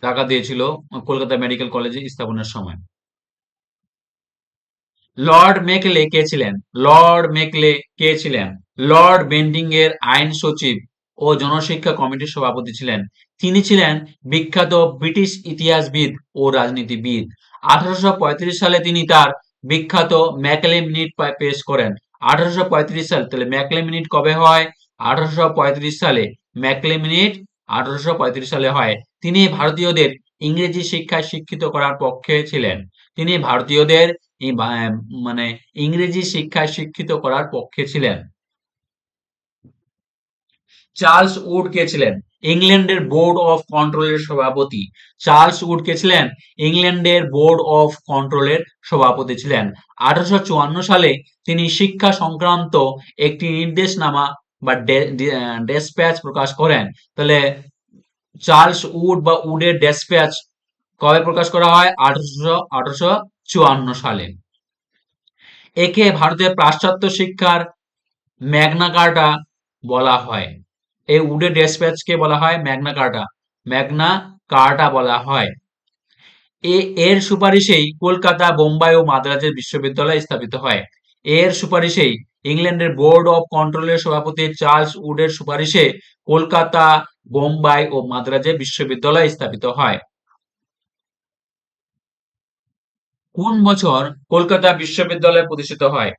টাকা দিয়েছিল কলকাতা মেডিকেল কলেজে স্থাপনের সময়। লর্ড মেকলে কে ছিলেন? লর্ড মেকলে কে ছিলেন? লর্ড বেন্টিং এর আইন সচিব ও জনশিক্ষা কমিটির সভাপতি ছিলেন। তিনি ছিলেন বিখ্যাত ব্রিটিশ ইতিহাসবিদ ও রাজনীতিবিদ। 1835 সালে তিনি তার বিখ্যাত ম্যাকলে মিনিট পেশ করেন। 1835 সাল, তাহলে ম্যাকলে মিনিট কবে হয়? 1835 সালে। ম্যাকলে মিনিট 1835 সালে হয়। তিনি ভারতীয়দের ইংরেজি শিক্ষায় শিক্ষিত করার পক্ষে ছিলেন। তিনি ভারতীয়দের মানে ইংরেজি শিক্ষায় শিক্ষিত করার পক্ষে ছিলেন। চার্লস উড কে ছিলেন? ইংল্যান্ডের বোর্ড অফ কন্ট্রোলের সভাপতি। চার্লস উড কে ছিলেন? ইংল্যান্ডের বোর্ড অফ কন্ট্রোলের সভাপতি ছিলেন। 1854 সালে তিনি শিক্ষা সংক্রান্ত একটি নির্দেশনামা বা ডেসপ্যাচ প্রকাশ করেন। তাহলে চার্লস উড বা উডের ডেসপ্যাচ কবে প্রকাশ করা হয়? 1854 সালে। একে ভারতের পাশ্চাত্য শিক্ষার ম্যাগনা কার্টা বলা হয়। এই উডের ডেসপ্যাচকে বলা হয় ম্যাগনা কার্টা। ম্যাগনা কার্টা বলা হয়। এর সুপারিশেই কলকাতা, বোম্বাই ও মাদ্রাজের বিশ্ববিদ্যালয় স্থাপিত হয়। এর সুপারিশেই ইংল্যান্ডের বোর্ড অফ কন্ট্রোলের সভাপতি চার্লস উডের সুপারিশে কলকাতা, বোম্বাই ও মাদ্রাজে বিশ্ববিদ্যালয় স্থাপিত হয়। কোন বছর কলকাতা বিশ্ববিদ্যালয় প্রতিষ্ঠিত হয়?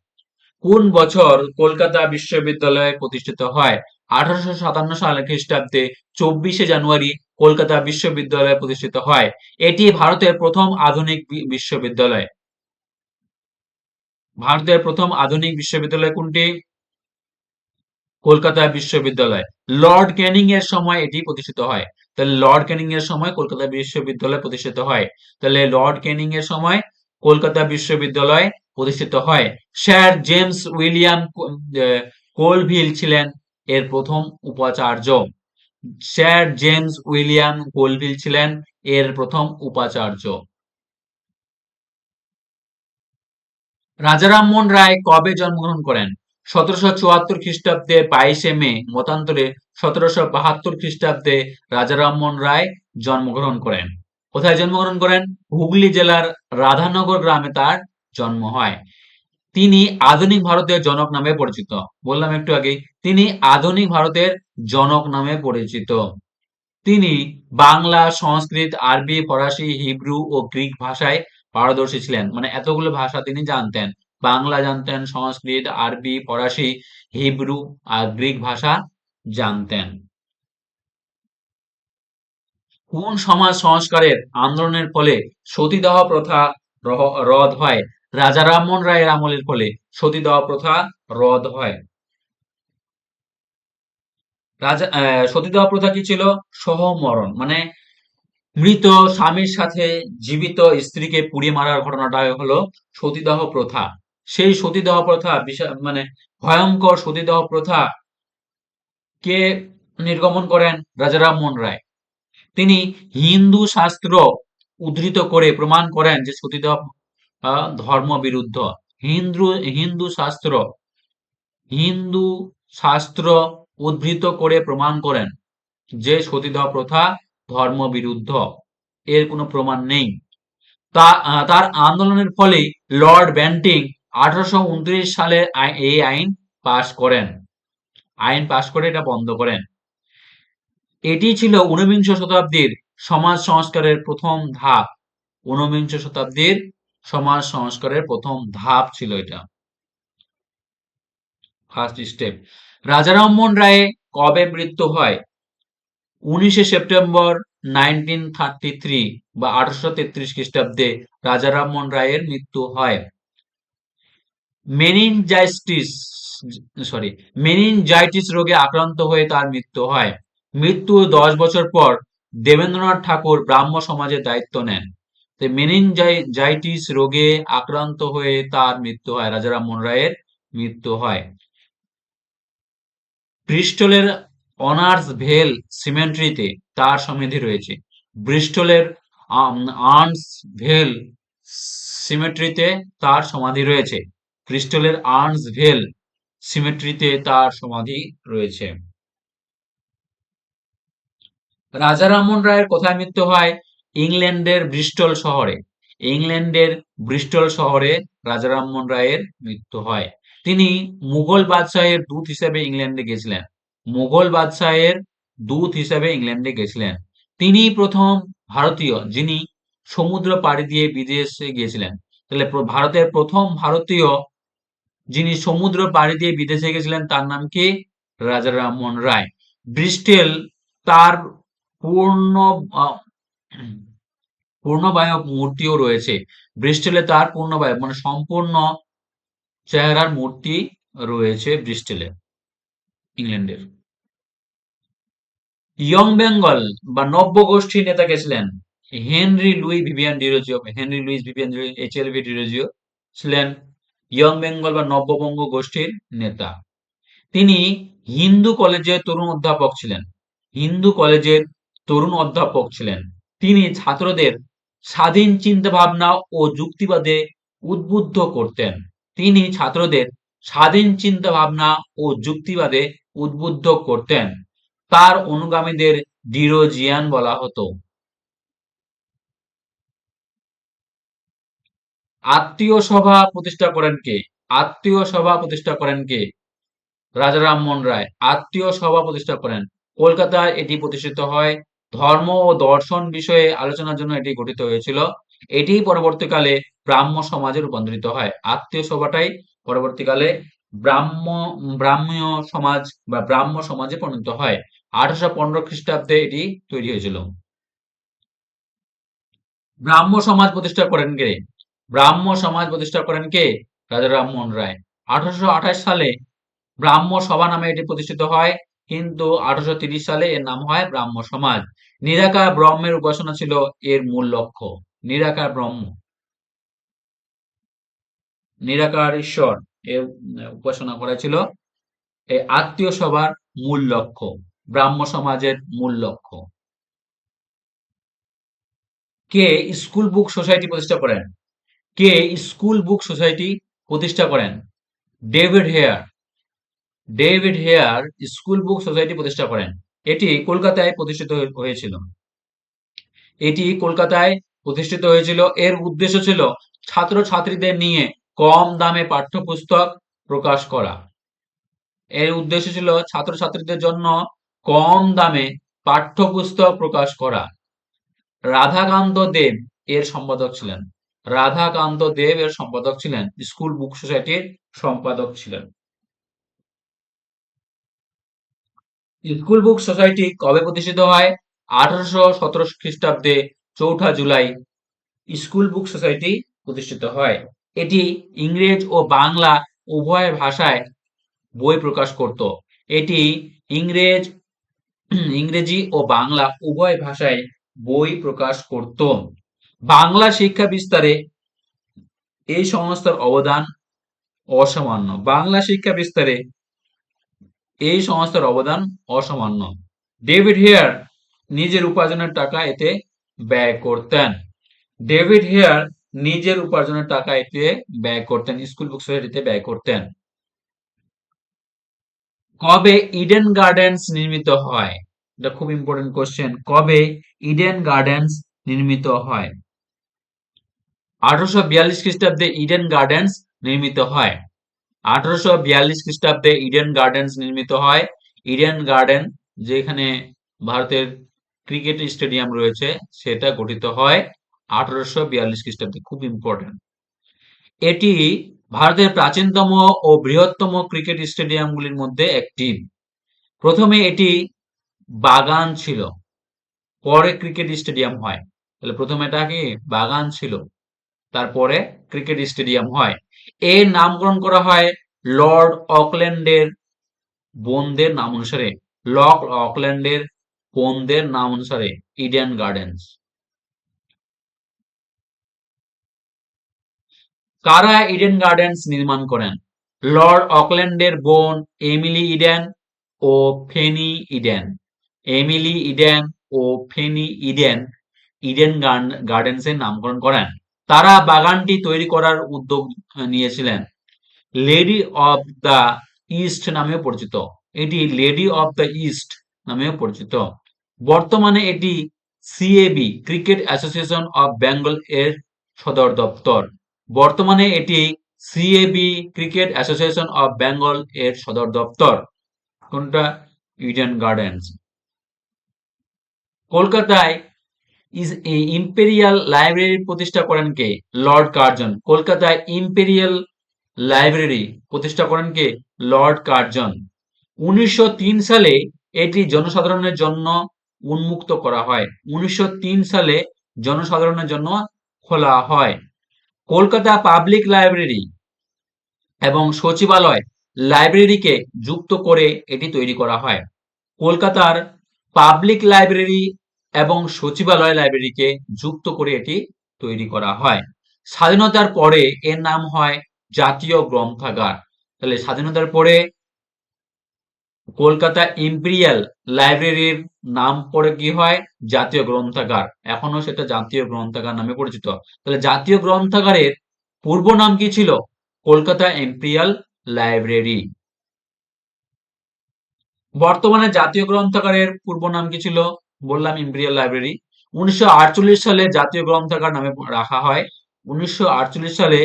কোন বছর কলকাতা বিশ্ববিদ্যালয় প্রতিষ্ঠিত হয়? 1857 সাল খ্রিস্টাব্দে 24শে জানুয়ারি কলকাতা বিশ্ববিদ্যালয় প্রতিষ্ঠিত হয়। এটি ভারতের প্রথম আধুনিক বিশ্ববিদ্যালয়। ভারতের প্রথম আধুনিক বিশ্ববিদ্যালয় কোনটি? কলকাতা বিশ্ববিদ্যালয়। লর্ড ক্যানিং এর সময় এটি প্রতিষ্ঠিত হয়। তাহলে লর্ড ক্যানিং এর সময় কলকাতা বিশ্ববিদ্যালয় প্রতিষ্ঠিত হয়। তাহলে লর্ড ক্যানিং এর সময় কলকাতা বিশ্ববিদ্যালয় প্রতিষ্ঠিত হয়। স্যার জেমস উইলিয়াম কোলভিল ছিলেন এর প্রথম উপাচার্য। স্যার জেমস উইলিয়াম কোলভিল ছিলেন এর প্রথম উপাচার্য। রাজা রামমোহন রায় কবে জন্মগ্রহণ করেন? 1774 খ্রিস্টাব্দে 22শে মে। মতান্তরে 1772 খ্রিস্টাব্দে রাজা রামমোহন রায় জন্মগ্রহণ করেন। কোথায় জন্মগ্রহণ করেন? হুগলি জেলার রাধানগর গ্রামে তার জন্ম হয়। তিনি আধুনিক ভারতের জনক নামে পরিচিত। বললাম একটু আগেই, তিনি আধুনিক ভারতের জনক নামে পরিচিত। তিনি বাংলা, সংস্কৃত, আরবি, ফরাসি, হিব্রু ও গ্রিক ভাষায় পারদর্শী ছিলেন। মানে এতগুলো ভাষা তিনি জানতেন। বাংলা জানতেন, সংস্কৃত, আরবি, ফরাসি, হিব্রু আর গ্রিক ভাষা জানতেন। কোন সমাজ সংস্কারের আন্দোলনের ফলে সতীদাহ প্রথা রদ হয়? রাজা রামমোহন রায়ের আমলের ফলে সতীদাহ প্রথা রদ হয়। সতীদাহ প্রথা কি ছিল? সহমরণ, মানে মৃত স্বামীর সাথে জীবিত স্ত্রীকে পুড়িয়ে মারার ঘটনাটা হলো সতীদাহ প্রথা। সেই সতীদাহ প্রথা মানে ভয়ঙ্কর সতীদাহ প্রথা কে নির্গমন করেন? রাজা রামমোহন রায়। তিনি হিন্দু শাস্ত্র উদ্ধৃত করে প্রমাণ করেন যে সতীদাহ ধর্ম বিরুদ্ধ। হিন্দু হিন্দু শাস্ত্র হিন্দু শাস্ত্র উদ্ধৃত করে প্রমাণ করেন যে সতীদাহ প্রথা ধর্ম বিরুদ্ধ। এর কোনো প্রমাণ নেই। তার আন্দোলনের ফলে লর্ড ব্যান্টিং 1829 সালে এই আইন পাশ করেন। আইন পাশ করে এটা বন্ধ করেন। এটি ছিল ঊনবিংশ শতাব্দীর সমাজ সংস্কারের প্রথম ধাপ। ঊনবিংশ শতাব্দীর সমাজ সংস্কারের প্রথম ধাপ ছিল এটা, ফার্স্ট স্টেপ। রাজা রামমোহন রায়ে কবে মৃত্যু হয়? 19শে সেপ্টেম্বর 1933 বা 1833 খ্রিস্টাব্দে রাজা রামমোহন রায়ের মৃত্যু হয়। মেনিনজাইটিস মেনিনজাইটিস রোগে আক্রান্ত হয়ে তার মৃত্যু হয়। মৃত্যুর 10 বছর পর দেবেন্দ্রনাথ ঠাকুর ব্রাহ্ম সমাজের দায়িত্ব নেন। মেনিনজাইটিস রোগে আক্রান্ত হয়ে তার মৃত্যু হয়, রাজা রামমোহন রায়ের মৃত্যু হয়। ব্রিস্টলের অনার্স ভেল সিমেট্রিতে তার সমাধি রয়েছে। ব্রিস্টলের আর্নস ভেল সিমেট্রিতে তার সমাধি রয়েছে। ব্রিস্টলের আর্নস ভেল সিমেট্রিতে তার সমাধি রয়েছে। রাজা রামমোহন রায়ের কোথায় মৃত্যু হয়? ইংল্যান্ডের ব্রিস্টল শহরে। ইংল্যান্ডের ব্রিস্টল শহরে রাজা রামমোহন রায়ের মৃত্যু হয়। তিনি মুঘল বাদশাহের দূত হিসেবে ইংল্যান্ডে গেছিলেন। মুঘল বাদশাহের দূত হিসেবে ইংল্যান্ডে গেছিলেন। তিনিই প্রথম ভারতীয় যিনি সমুদ্র পাড়ি দিয়ে বিদেশে গিয়েছিলেন। তাহলে ভারতের প্রথম ভারতীয় যিনি সমুদ্র পাড়ি দিয়ে বিদেশে গেছিলেন তার নাম কি? রাজা রামমোহন রায়। ব্রিস্টেল তার পূর্ণ আহ, পূর্ণবায় মূর্তিও রয়েছে। ব্রিস্টেলে তার পূর্ণবায় মানে সম্পূর্ণ চেহারার মূর্তি রয়েছে ব্রিস্টেলে, ইংল্যান্ডের। ইয়ং বেঙ্গল বা নব্য গোষ্ঠীর নেতা কে ছিলেন? Henry Louis Vivian Derozio. Henry Louis Vivian HLV Derozio ছিলেন ইয়ং বেঙ্গল বা নব্যবঙ্গ গোষ্ঠীর নেতা। তিনি হিন্দু কলেজের তরুণ অধ্যাপক ছিলেন। হিন্দু কলেজের তরুণ অধ্যাপক ছিলেন। তিনি ছাত্রদের স্বাধীন চিন্তাভাবনা ও যুক্তিবাদে উদ্বুদ্ধ করতেন। তিনি ছাত্রদের স্বাধীন চিন্তাভাবনা ও যুক্তিবাদে উদ্বুদ্ধ করতেন। তার অনুগামীদের ডিরোজিয়ান বলা হতো। আত্মীয় সভা প্রতিষ্ঠা করেন কে? আত্মীয় সভা প্রতিষ্ঠা করেন কে? রাজা রামমোহন রায় আত্মীয় সভা প্রতিষ্ঠা করেন। কলকাতায় এটি প্রতিষ্ঠিত হয়। ধর্ম ও দর্শন বিষয়ে আলোচনার জন্য এটি গঠিত হয়েছিল। এটি পরবর্তীকালে ব্রাহ্ম সমাজে রূপান্তরিত হয়। আত্মীয় সভাটাই পরবর্তীকালে ব্রাহ্ম ব্রাহ্মীয় সমাজ বা ব্রাহ্ম সমাজে পরিণত হয়। 1815 খ্রিস্টাব্দে এটি তৈরি হয়েছিল। ব্রাহ্ম সমাজ প্রতিষ্ঠা করেন কে? ব্রাহ্ম সমাজ প্রতিষ্ঠা করেন কে? রাজা রামমোহন রায়। 1828 সালে ব্রাহ্ম সভা নামে এটি প্রতিষ্ঠিত হয়, কিন্তু 1830 সালে এর নাম হয় ব্রাহ্ম সমাজ। নিরাকার ব্রহ্মের উপাসনা ছিল এর মূল লক্ষ্য। নিরাকার ব্রহ্ম, নিরাকার ঈশ্বর এর উপাসনা করা ছিল এই আত্মীয় সভার মূল লক্ষ্য, ব্রাহ্ম সমাজের মূল লক্ষ্য। কে স্কুল বুক সোসাইটি প্রতিষ্ঠা করেন? কে স্কুল বুক সোসাইটি প্রতিষ্ঠা করেন? David Hare. David Hare school book society প্রতিষ্ঠা করেন। এটি কলকাতায় প্রতিষ্ঠিত হয়েছিল। এটি কলকাতায় প্রতিষ্ঠিত হয়েছিল। এর উদ্দেশ্য ছিল ছাত্রছাত্রীদের নিয়ে কম দামে পাঠ্যপুস্তক প্রকাশ করা। এর উদ্দেশ্য ছিল ছাত্রছাত্রীদের জন্য কম দামে পাঠ্যপুস্তক প্রকাশ করা। রাধাকান্ত দেব এর সম্পাদক ছিলেন। রাধাকান্ত দেব এর সম্পাদক ছিলেন, স্কুল বুক সোসাইটির সম্পাদক ছিলেন। স্কুল বুক সোসাইটি কবে প্রতিষ্ঠিত হয়? 1817 খ্রিস্টাব্দে 4 জুলাই স্কুল বুক সোসাইটি প্রতিষ্ঠিত হয়। এটি ইংরেজ ও বাংলা উভয় ভাষায় বই প্রকাশ করত। এটি ইংরেজ ইংরেজি ও বাংলা উভয় ভাষায় বই প্রকাশ করত। বাংলা শিক্ষা বিস্তারে এই সংস্থার অবদান অসামান্য। বাংলা শিক্ষা বিস্তারে এই সংস্থার অবদান অসামান্য। ডেভিড হেয়ার নিজের উপার্জনের টাকা এতে ব্যয় করতেন। ডেভিড হেয়ার নিজের উপার্জনের টাকা এতে ব্যয় করতেন, স্কুল বুক সোসাইটিতে ব্যয় করতেন। কবে ইডেন গার্ডেন্স নির্মিত হয়? এটা খুব ইম্পর্টেন্ট কোশ্চেন। কবে ইডেন গার্ডেন্স নির্মিত হয়? 1842 খ্রিস্টাব্দে ইডেন গার্ডেন্স নির্মিত হয়। 1842 খ্রিস্টাব্দে ইডেন গার্ডেন্স নির্মিত হয়। ইডেন গার্ডেন যেখানে ভারতের ক্রিকেট স্টেডিয়াম রয়েছে সেটা গঠিত হয় 1842 খ্রিস্টাব্দে। খুব ইম্পর্টেন্ট। এটি ভারতের প্রাচীনতম ও বৃহত্তম ক্রিকেট স্টেডিয়ামগুলির মধ্যে একটি। প্রথমে এটি বাগান ছিল, পরে ক্রিকেট স্টেডিয়াম হয়। তাহলে প্রথমে এটা কি বাগান ছিল, তারপরে ক্রিকেট স্টেডিয়াম হয়। এর নামকরণ করা হয় লর্ড অকল্যান্ডের বোনদের নাম অনুসারে। লর্ড অকল্যান্ডের বোনদের নাম অনুসারে ইডেন গার্ডেন্স। কারা ইডেন গার্ডেন্স নির্মাণ করেন? লর্ড অকল্যান্ডের বোন এমিলি ইডেন ও ফেনি ইডেন। এমিলি ইডেন ও ফেনি ইডেন ইডেন গার্ডেন্সের নামকরণ করেন। তারা বাগানটি তৈরি করার উদ্যোগ নিয়েছিলেন। লেডি অফ দ্য ইস্ট নামেও পরিচিত। এটি লেডি অফ দ্য ইস্ট নামেও পরিচিত। বর্তমানে এটি CAB cricket association of Bengal এর সদর দপ্তর। বর্তমানে এটি CAB cricket association of Bengal এর সদর দপ্তর। কোনটা? Eden Gardens. কলকাতায় ইম্পেরিয়াল লাইব্রেরি প্রতিষ্ঠা করেন কে? Lord Curzon. কলকাতায় ইম্পেরিয়াল লাইব্রেরি প্রতিষ্ঠা করেন কে? Lord Curzon. 1903 সালে এটি জনসাধারণের জন্য উন্মুক্ত করা হয়। 1903 সালে জনসাধারণের জন্য খোলা হয়। কলকাতা পাবলিক লাইব্রেরি এবং সচিবালয় লাইব্রেরিকে যুক্ত করে এটি তৈরি করা হয়। কলকাতার পাবলিক লাইব্রেরি এবং সচিবালয় লাইব্রেরিকে যুক্ত করে এটি তৈরি করা হয়। স্বাধীনতার পরে এর নাম হয় জাতীয় গ্রন্থাগার। তাহলে স্বাধীনতার পরে কলকাতা ইম্পেরিয়াল লাইব্রেরির নাম পরে কি হয়? জাতীয় গ্রন্থাগার। এখনো সেটা জাতীয় গ্রন্থাগার নামে পরিচিত। তাহলে জাতীয় গ্রন্থাগারের পূর্ব নাম কি ছিল? Kolkata imperial library. বর্তমানে জাতীয় গ্রন্থাগারের পূর্ব নাম কি ছিল? বললাম ইম্পেরিয়াল লাইব্রেরি। 1948 সালে জাতীয় গ্রন্থাগার নামে রাখা হয়। 1948 সালে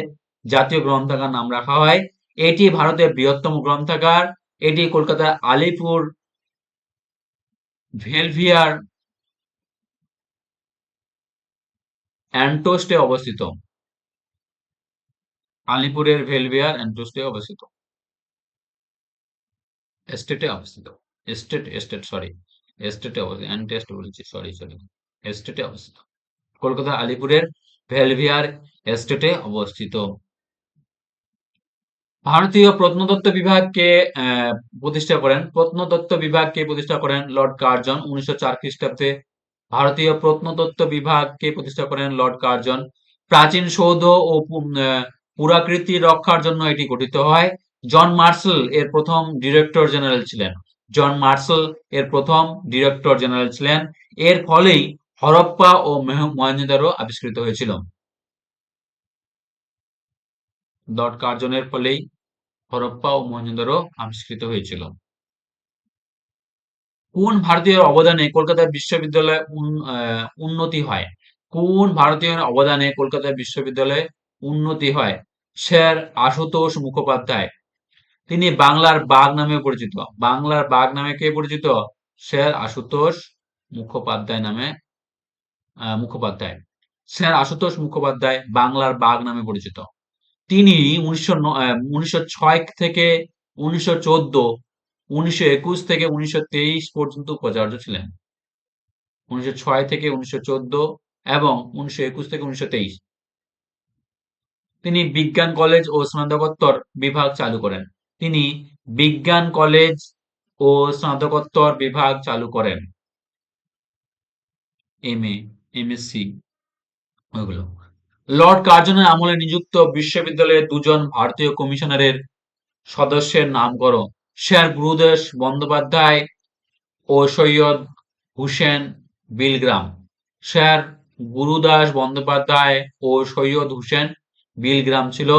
জাতীয় গ্রন্থাগার নাম রাখা হয়। এটি ভারতের বৃহত্তম গ্রন্থাগার। এটি কলকাতার আলিপুর ভেলভিয়ার অ্যান্টোস্টে অবস্থিত। আলিপুরের ভেলভিয়ার অ্যান্টোস্টে অবস্থিত। এস্টেটে অবস্থিত। এস্টেটে অবস্থিত। অ্যান্টেস্ট বলেছি, সরি। এস্টেটে অবস্থিত। কলকাতা আলিপুরের ভেলভিয়ার এস্টেটে অবস্থিত। ভারতীয় প্রত্নতত্ত্ব বিভাগকে প্রতিষ্ঠা করেন? প্রত্নতত্ত্ব বিভাগকে প্রতিষ্ঠা করেন লর্ড কার্জন 1904 খ্রিস্টাব্দে। ভারতীয় প্রত্নতত্ত্ব বিভাগকে প্রতিষ্ঠা করেন লর্ড কার্জন। প্রাচীন সৌধ ও পুরাকীর্তি রক্ষার জন্য এটি গঠিত হয়। জন মার্শাল এর প্রথম ডিরেক্টর জেনারেল ছিলেন। জন মার্শাল এর প্রথম ডিরেক্টর জেনারেল ছিলেন। এর ফলেই হরপ্পা ও মহেঞ্জোদারো আবিষ্কৃত হয়েছিল। লর্ড কার্জনের ফলেই হরপ্পা ও মহেঞ্জোদারো আবিষ্কৃত হয়েছিল। কোন ভারতীয় অবদানে কলকাতা বিশ্ববিদ্যালয় উন্নতি হয়? কোন ভারতীয়ের অবদানে কলকাতা বিশ্ববিদ্যালয়ে উন্নতি হয়? স্যার আশুতোষ মুখোপাধ্যায়। তিনি বাংলার বাঘ নামে পরিচিত। বাংলার বাঘ নামে কে পরিচিত? স্যার আশুতোষ মুখোপাধ্যায় নামে মুখোপাধ্যায়। স্যার আশুতোষ মুখোপাধ্যায় বাংলার বাঘ নামে পরিচিত। তিনি 1906 থেকে 1914, 1921 থেকে 1923 পর্যন্ত উপাচার্য ছিলেন। 1906 থেকে 1914 এবং 1921 থেকে 1923। তিনি বিজ্ঞান কলেজ ও স্নাতকোত্তর বিভাগ চালু করেন। তিনি বিজ্ঞান কলেজ ও স্নাতকোত্তর বিভাগ চালু করেন। এমএ, এমএসসি ওইগুলো। লর্ড কার্জনের আমলে নিযুক্ত বিশ্ববিদ্যালয়ের দুজন ভারতীয় কমিশনারের সদস্যের নাম করো। স্যার গুরুদাস বন্দ্যোপাধ্যায় ও সৈয়দ হুসেন বিলগ্রাম। স্যার গুরুদাস বন্দ্যোপাধ্যায় ও সৈয়দ হুসেন বিলগ্রাম ছিল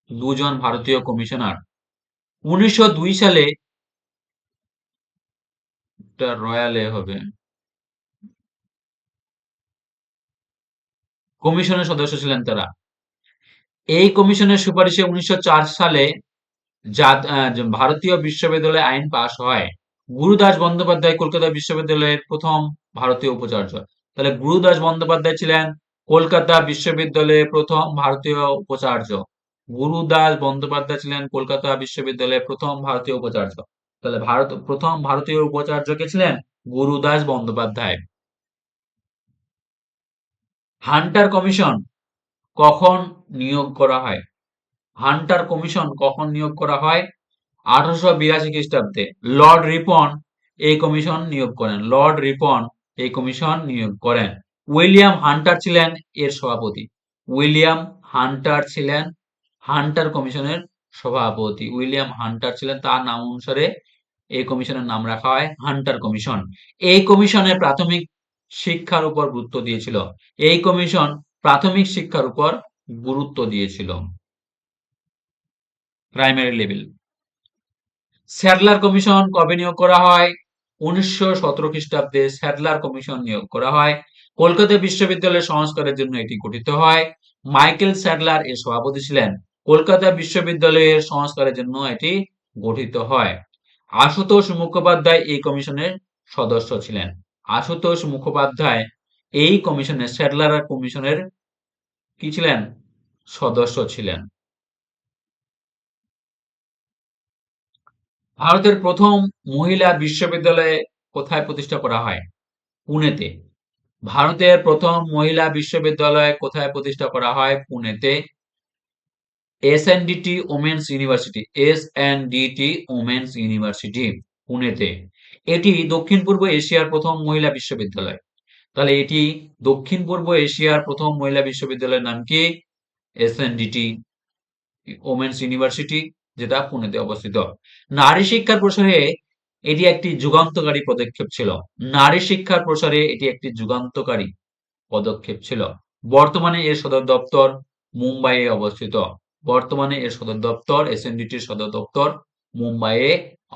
দুজন ভারতীয় কমিশনার। 1902 সালে রয়্যালে হবে কমিশনের সদস্য ছিলেন তারা। এই কমিশনের সুপারিশে 1904 সালে ভারতীয় বিশ্ববিদ্যালয় আইন পাশ হয়। গুরুদাস বন্দ্যোপাধ্যায় কলকাতা বিশ্ববিদ্যালয়ের প্রথম ভারতীয় উপাচার্য। তাহলে গুরুদাস বন্দ্যোপাধ্যায় ছিলেন কলকাতা বিশ্ববিদ্যালয়ের প্রথম ভারতীয় উপাচার্য। গুরুদাস বন্দ্যোপাধ্যায় ছিলেন কলকাতা বিশ্ববিদ্যালয়ের প্রথম ভারতীয় উপাচার্য। তাহলে প্রথম ভারতীয় উপাচার্য কে ছিলেন? গুরুদাস বন্দ্যোপাধ্যায়। হান্টার কমিশন কখন নিয়োগ করা হয়? হান্টার কমিশন কখন নিয়োগ করা হয়? 1882 খ্রিস্টাব্দে লর্ড রিপন এই কমিশন নিয়োগ করেন। লর্ড রিপন এই কমিশন নিয়োগ করেন। উইলিয়াম হান্টার ছিলেন এর সভাপতি। উইলিয়াম হান্টার ছিলেন হান্টার কমিশনের সভাপতি। উইলিয়াম হান্টার ছিলেন, তার নাম অনুসারে এই কমিশনের নাম রাখা হয় হান্টার কমিশন। এই কমিশনের প্রাথমিক শিক্ষার উপর গুরুত্ব দিয়েছিল। এই কমিশন প্রাথমিক শিক্ষার উপর গুরুত্ব দিয়েছিল। Primary level. স্যাডলার কমিশন কবে নিয়োগ করা হয়? 1917 খ্রিস্টাব্দে স্যাডলার কমিশন নিয়োগ করা হয়। কলকাতা বিশ্ববিদ্যালয়ের সংস্কারের জন্য এটি গঠিত হয়। মাইকেল স্যাডলার এর সভাপতি ছিলেন। কলকাতা বিশ্ববিদ্যালয়ের সংস্কারের জন্য এটি গঠিত হয়। আশুতোষ মুখোপাধ্যায় এই কমিশনের সদস্য ছিলেন। আশুতোষ মুখোপাধ্যায় এই কমিশনের স্যাডলার কমিশনের কি ছিলেন? সদস্য ছিলেন। ভারতের প্রথম মহিলা বিশ্ববিদ্যালয় কোথায় প্রতিষ্ঠা করা হয়? পুনেতে। ভারতের প্রথম মহিলা বিশ্ববিদ্যালয় কোথায় প্রতিষ্ঠা করা হয়? পুনেতে। এসএনডিটি ওমেন্স ইউনিভার্সিটি, এসএনডিটি ওমেন্স ইউনিভার্সিটি, পুনেতে। এটি দক্ষিণ পূর্ব এশিয়ার প্রথম মহিলা বিশ্ববিদ্যালয়। তাহলে এটি দক্ষিণ পূর্ব এশিয়ার প্রথম মহিলা বিশ্ববিদ্যালয়ের নাম কি? এসএনডিটি ওমেন্স ইউনিভার্সিটি, যেটা পুনেতে অবস্থিত। নারী শিক্ষার প্রসারে এটি একটি যুগান্তকারী পদক্ষেপ ছিল। নারী শিক্ষার প্রসারে এটি একটি যুগান্তকারী পদক্ষেপ ছিল। বর্তমানে এর সদর দপ্তর মুম্বাইয়ে অবস্থিত। বর্তমানে এর সদর দপ্তর, এসএনডিটির সদর দপ্তর মুম্বাইয়ে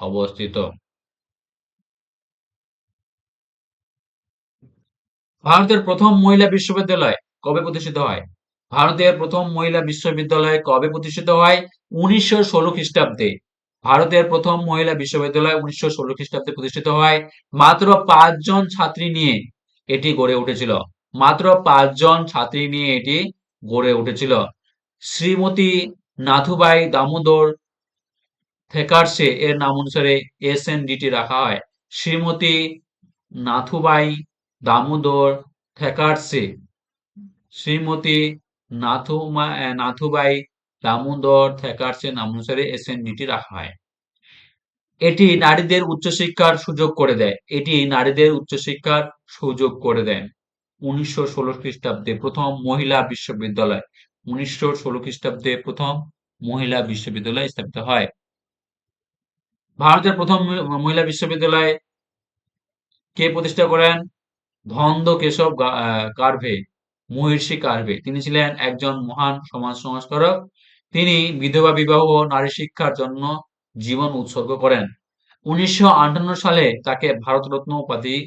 অবস্থিত। ভারতের প্রথম মহিলা বিশ্ববিদ্যালয় কবে প্রতিষ্ঠিত হয়? ভারতের প্রথম মহিলা বিশ্ববিদ্যালয় কবে প্রতিষ্ঠিত হয়? 1916 খ্রিস্টাব্দে। ভারতের প্রথম মহিলা বিশ্ববিদ্যালয় 1916 খ্রিস্টাব্দে প্রতিষ্ঠিত হয়। মাত্র 5 জন ছাত্রী নিয়ে এটি গড়ে উঠেছিল। মাত্র 5 জন ছাত্রী নিয়ে এটি গড়ে উঠেছিল। শ্রীমতী নাথুবাই দামোদর থেকারসে এর নাম অনুসারে এসএনডিটি রাখা হয়। শ্রীমতী নাথুবাই দামোদর থেকারসে, শ্রীমতী নাথুবাই দামোদর থেকারসে নাম অনুসারে এসএনডিটি রাখা হয়। এটি নারীদের উচ্চশিক্ষার সুযোগ করে দেয়। এটি নারীদের উচ্চশিক্ষার সুযোগ করে দেয়। 1916 খ্রিস্টাব্দে প্রথম মহিলা বিশ্ববিদ্যালয়, 1916 খ্রিস্টাব্দে প্রথম মহিলা বিশ্ববিদ্যালয় স্থাপিত হয়। ভারতের প্রথম মহিলা বিশ্ববিদ্যালয় কে প্রতিষ্ঠা করেন? ধন্দ কেশব কার্ভে, মহিষী কার্ভে। তিনি ছিলেন একজন মহান সমাজ সংস্কারক। তিনি বিধবা বিবাহ ও নারী শিক্ষার জন্য জীবন উৎসর্গ করেন। 1958 সালে তাকে ভারতরত্ন উপাধি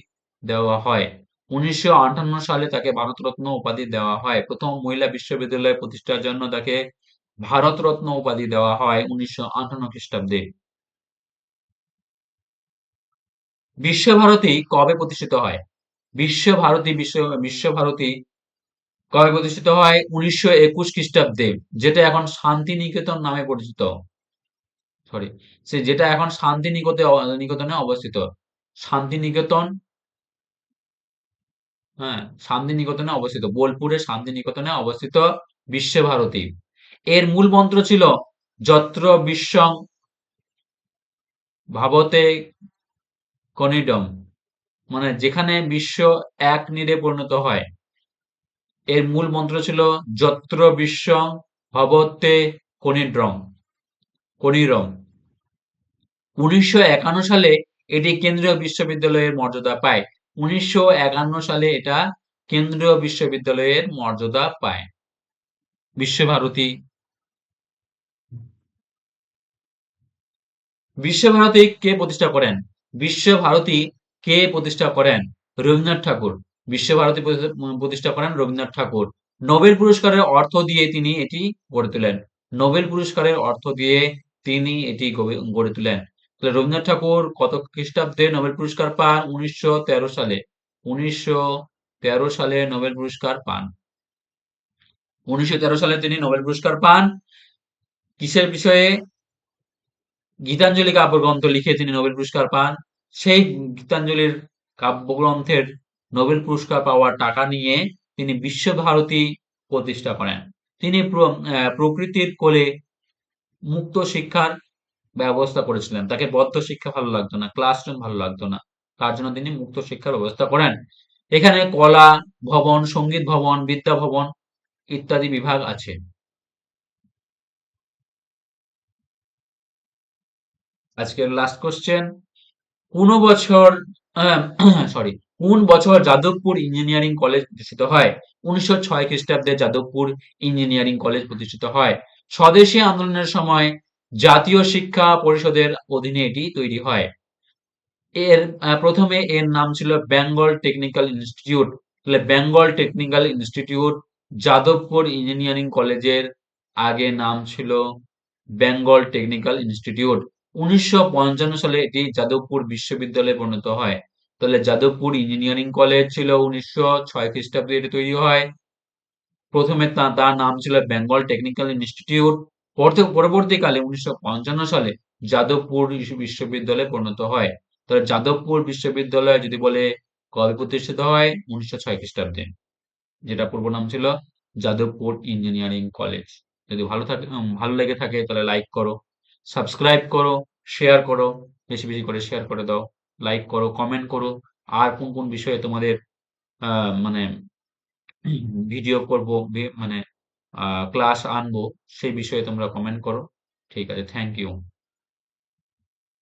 দেওয়া হয়। 1958 সালে তাকে ভারতরত্ন উপাধি দেওয়া হয়। প্রথম মহিলা বিশ্ববিদ্যালয় প্রতিষ্ঠার জন্য তাকে ভারতরত্ন উপাধি দেওয়া হয় 1958 খ্রিস্টাব্দে। বিশ্বভারতী কবে প্রতিষ্ঠিত হয়? বিশ্বভারতী কবে প্রতিষ্ঠিত হয়? 1921 খ্রিস্টাব্দে, যেটা এখন শান্তিনিকেতন নামে পরিচিত। সরি, যেটা এখন নিকেতনে অবস্থিত। শান্তিনিকেতন, হ্যাঁ, শান্তিনিকেতনে অবস্থিত। বোলপুরের শান্তিনিকেতনে অবস্থিত বিশ্বভারতী। এর মূল মন্ত্র ছিল যত্র বিশ্বং ভাবতে কনিডম, মানে যেখানে বিশ্ব এক নীড়ে পরিণত হয়। এর মূল মন্ত্র ছিল যত্র বিশ্বং ভবতে কনিড্রম, কনিরম। 1951 সালে এটি কেন্দ্রীয় বিশ্ববিদ্যালয়ের মর্যাদা পায়। 1951 সালে এটা কেন্দ্রীয় বিশ্ববিদ্যালয়ের মর্যাদা পায়। বিশ্বভারতী। বিশ্বভারতী কে প্রতিষ্ঠা করেন? বিশ্বভারতী কে প্রতিষ্ঠা করেন? রবীন্দ্রনাথ ঠাকুর। বিশ্বভারতী প্রতিষ্ঠা করেন রবীন্দ্রনাথ ঠাকুর। নোবেল পুরস্কারের অর্থ দিয়ে তিনি এটি গড়ে তোলেন। নোবেল পুরস্কারের অর্থ দিয়ে তিনি এটি গড়ে তোলেন। তাহলে রবীন্দ্রনাথ ঠাকুর কত খ্রিস্টাব্দে নোবেল পুরস্কার পান? 1913 সালে। 1913 সালে নোবেল পুরস্কার পান। 1913 সালে তিনি নোবেল পুরস্কার পান। কিসের বিষয়ে? গীতাঞ্জলি কাব্যগ্রন্থ লিখে তিনি নোবেল পুরস্কার পান। সেই গীতাঞ্জলির কাব্যগ্রন্থের নোবেল পুরস্কার পাওয়ার টাকা নিয়ে তিনি বিশ্বভারতী প্রতিষ্ঠা করেন। তিনি প্রকৃতির কোলে মুক্ত শিক্ষার ব্যবস্থা করেছিলেন। তাকে বদ্ধ শিক্ষা ভালো লাগতো না, ক্লাসরুম ভালো লাগতো না, তার জন্য তিনি মুক্ত শিক্ষার ব্যবস্থা করেন। এখানে কলা ভবন, সঙ্গীত ভবন, বিদ্যা ভবন ইত্যাদি বিভাগ আছে। আজকের লাস্ট কোশ্চেন, কোন বছর সরি কোন বছর যাদবপুর ইঞ্জিনিয়ারিং কলেজ প্রতিষ্ঠিত হয়? 1906 খ্রিস্টাব্দে যাদবপুর ইঞ্জিনিয়ারিং কলেজ প্রতিষ্ঠিত হয়। স্বদেশী আন্দোলনের সময় জাতীয় শিক্ষা পরিষদের অধীনে এটি তৈরি হয়। প্রথমে এর নাম ছিল বেঙ্গল টেকনিক্যাল ইনস্টিটিউট। তাহলে Bengal technical institute Jadavpur engineering কলেজের আগে নাম ছিল বেঙ্গল টেকনিক্যাল ইনস্টিটিউট। 1955 সালে এটি যাদবপুর বিশ্ববিদ্যালয়ে পরিণত হয়। তাহলে যাদবপুর ইঞ্জিনিয়ারিং কলেজ ছিল 1906 খ্রিস্টাব্দে এটি তৈরি হয়। প্রথমে তার নাম ছিল বেঙ্গল টেকনিক্যাল ইনস্টিটিউট। পরবর্তীকালে 1955 সালে যাদবপুর বিশ্ববিদ্যালয়ে পরিণত হয়। তাহলে যাদবপুর বিশ্ববিদ্যালয় যদি বলে কবে প্রতিষ্ঠিত হয়? 1906 খ্রিস্টাব্দে, যেটা পূর্ব নাম ছিল যাদবপুর ইঞ্জিনিয়ারিং কলেজ। যদি ভালো লেগে থাকে তাহলে লাইক করো, সাবস্ক্রাইব করো, শেয়ার করো, বেশি বেশি করে শেয়ার করে দাও, লাইক করো, কমেন্ট করো। আর কোন কোন বিষয়ে তোমাদের মানে ভিডিও করব, মানে ক্লাস আনবো, সেই বিষয়ে তোমরা কমেন্ট করো। ঠিক আছে, থ্যাংক ইউ।